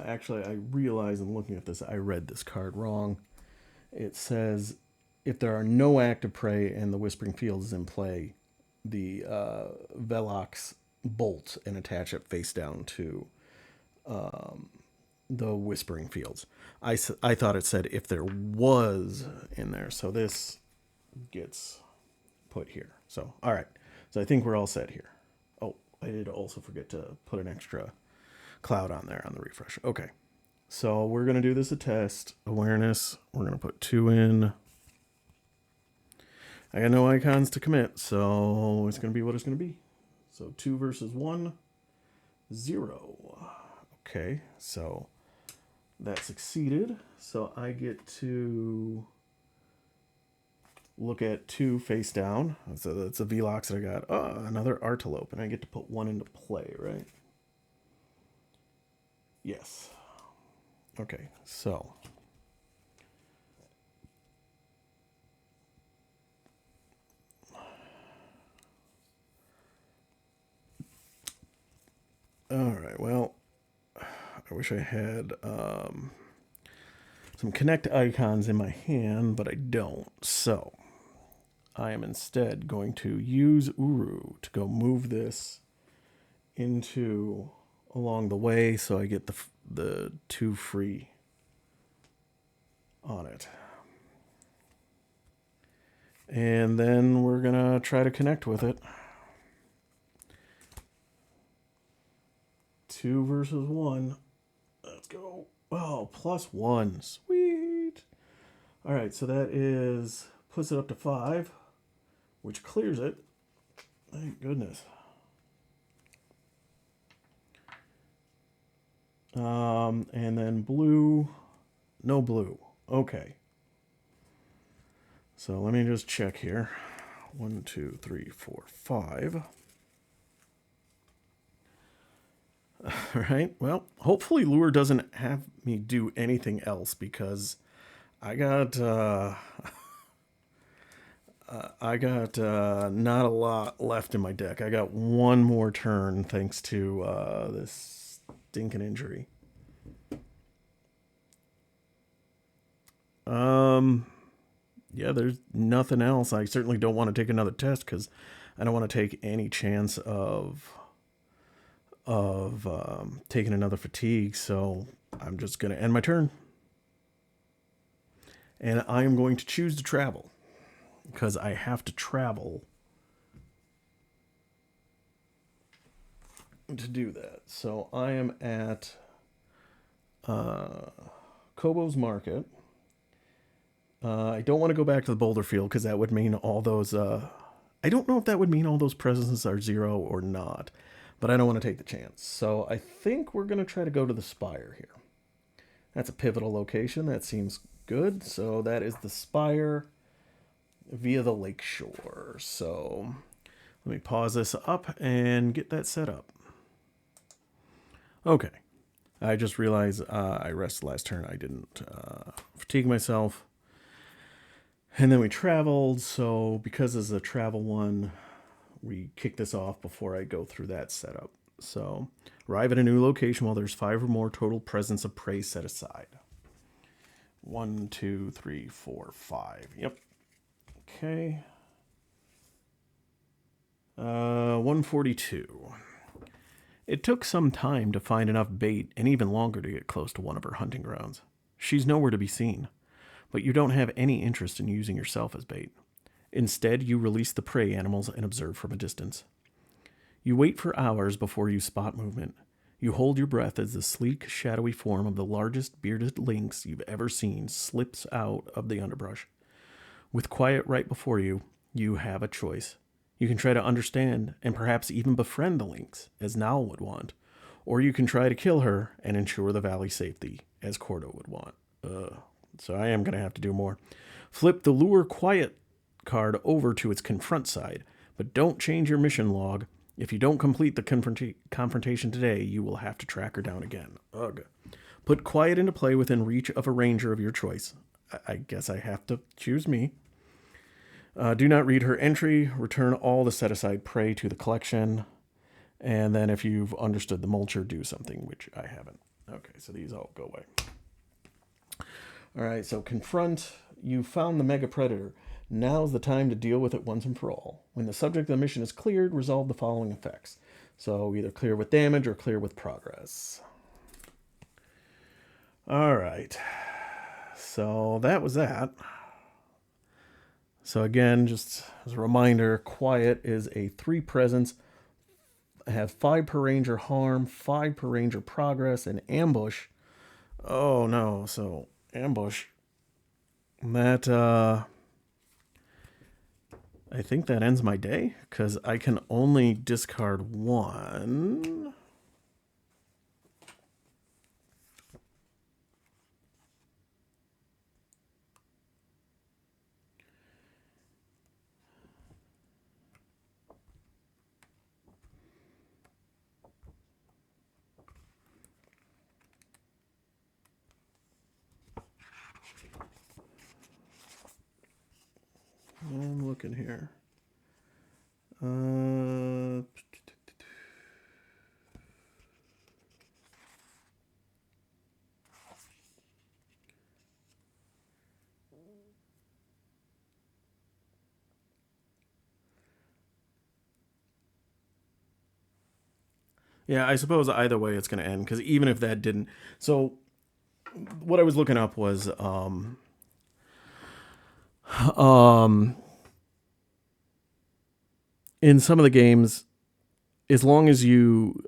Actually, I realized in looking at this, I read this card wrong. It says, if there are no active prey and the Whispering Field is in play, the Velox bolt and attach it face down to the Whispering Fields. I thought it said if there was in there, so this gets put here. So, all right. So I think we're all set here. Oh, I did also forget to put an extra cloud on there on the refresh. Okay. So we're going to do this a test. Awareness. We're going to put 2 in. I got no icons to commit, so it's going to be what it's going to be. So 2 versus 1, 0. Okay, so that succeeded. So I get to look at 2 face down. So that's a Velox that I got. Oh, another Artelope, and I get to put 1 into play, right? Yes. Okay, so all right, well, I wish I had some connect icons in my hand, but I don't. So I am instead going to use Uru to go move this into along the way, so I get the 2 free on it. And then we're gonna try to connect with it. 2 versus 1. Let's go. Oh, +1. Sweet. All right, so that puts it up to 5, which clears it. Thank goodness. And then blue, no blue. Okay. So let me just check here. 1, 2, 3, 4, 5. All right. Well, hopefully Lure doesn't have me do anything else, because I got I got not a lot left in my deck. I got one more turn thanks to this stinking injury. Yeah, there's nothing else. I certainly don't want to take another test because I don't want to take any chance of taking another fatigue. So I'm just going to end my turn. And I am going to choose to travel because I have to travel to do that. So I am at Kobo's Market. I don't want to go back to the Boulder Field because that would mean all those. I don't know if that would mean all those presents are 0 or not, but I don't want to take the chance. So I think we're going to try to go to the Spire here. That's a pivotal location. That seems good. So that is the Spire via the Lakeshore. So let me pause this up and get that set up. Okay. I just realized I rested last turn. I didn't fatigue myself. And then we traveled, so because this is a travel one, we kick this off before I go through that setup. So, arrive at a new location while there's 5 or more total presents of prey set aside. 1, 2, 3, 4, 5. Yep. Okay. 142. It took some time to find enough bait and even longer to get close to one of her hunting grounds. She's nowhere to be seen. But you don't have any interest in using yourself as bait. Instead, you release the prey animals and observe from a distance. You wait for hours before you spot movement. You hold your breath as the sleek, shadowy form of the largest bearded lynx you've ever seen slips out of the underbrush. With quiet right before you, you have a choice. You can try to understand and perhaps even befriend the lynx, as Nal would want, or you can try to kill her and ensure the valley's safety, as Cordo would want. So I am going to have to do more. Flip the Lure Quiet card over to its Confront side, but don't change your mission log. If you don't complete the confrontation today, you will have to track her down again. Ugh. Put Quiet into play within reach of a ranger of your choice. I guess I have to choose me. Do not read her entry. Return all the set-aside prey to the collection. And then if you've understood the mulcher, do something, which I haven't. Okay, so these all go away. All right, so confront. You found the mega predator. Now's the time to deal with it once and for all. When the subject of the mission is cleared, resolve the following effects. So either clear with damage or clear with progress. All right. So that was that. So again, just as a reminder, Quiet is a 3 presence. Have 5 per ranger harm, 5 per ranger progress, and ambush. Oh no, so ambush. That, I think that ends my day, because I can only discard 1. I'm looking here. Yeah, I suppose either way it's going to end, because even if that didn't... So what I was looking up was... in some of the games, as long as you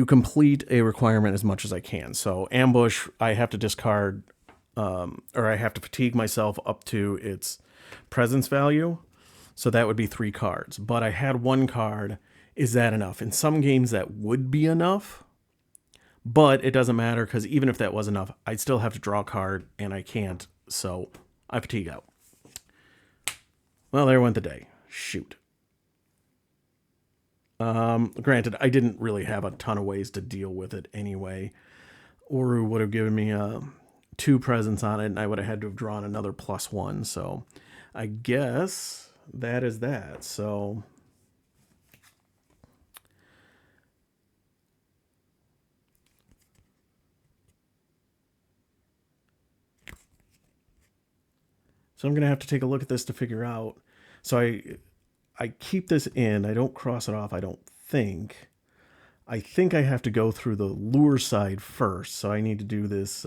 complete a requirement as much as I can. So ambush, I have to discard, or I have to fatigue myself up to its presence value. So that would be 3 cards. But I had 1 card. Is that enough? In some games that would be enough, but it doesn't matter, because even if that was enough, I'd still have to draw a card, and I can't. So I fatigue out. Well, there went the day. Shoot. Granted, I didn't really have a ton of ways to deal with it anyway. Oru would have given me 2 presents on it, and I would have had to have drawn another +1. So I guess that is that. So I'm going to have to take a look at this to figure out. So I keep this in. I don't cross it off, I don't think. I think I have to go through the lure side first. So I need to do this.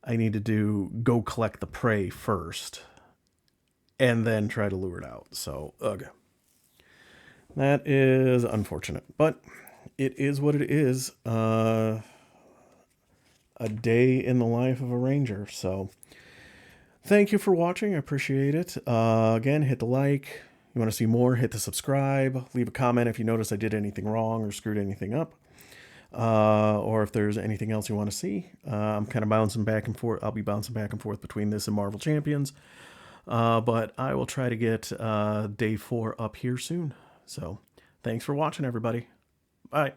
I need to go collect the prey first and then try to lure it out. So, ugh. That is unfortunate. But it is what it is. A day in the life of a ranger. So thank you for watching. I appreciate it. Again, hit the like. You want to see more, hit the subscribe. Leave a comment if you notice I did anything wrong or screwed anything up. Or if there's anything else you want to see. I'm kind of bouncing back and forth. I'll be bouncing back and forth between this and Marvel Champions. But I will try to get day 4 up here soon. So thanks for watching, everybody. Bye.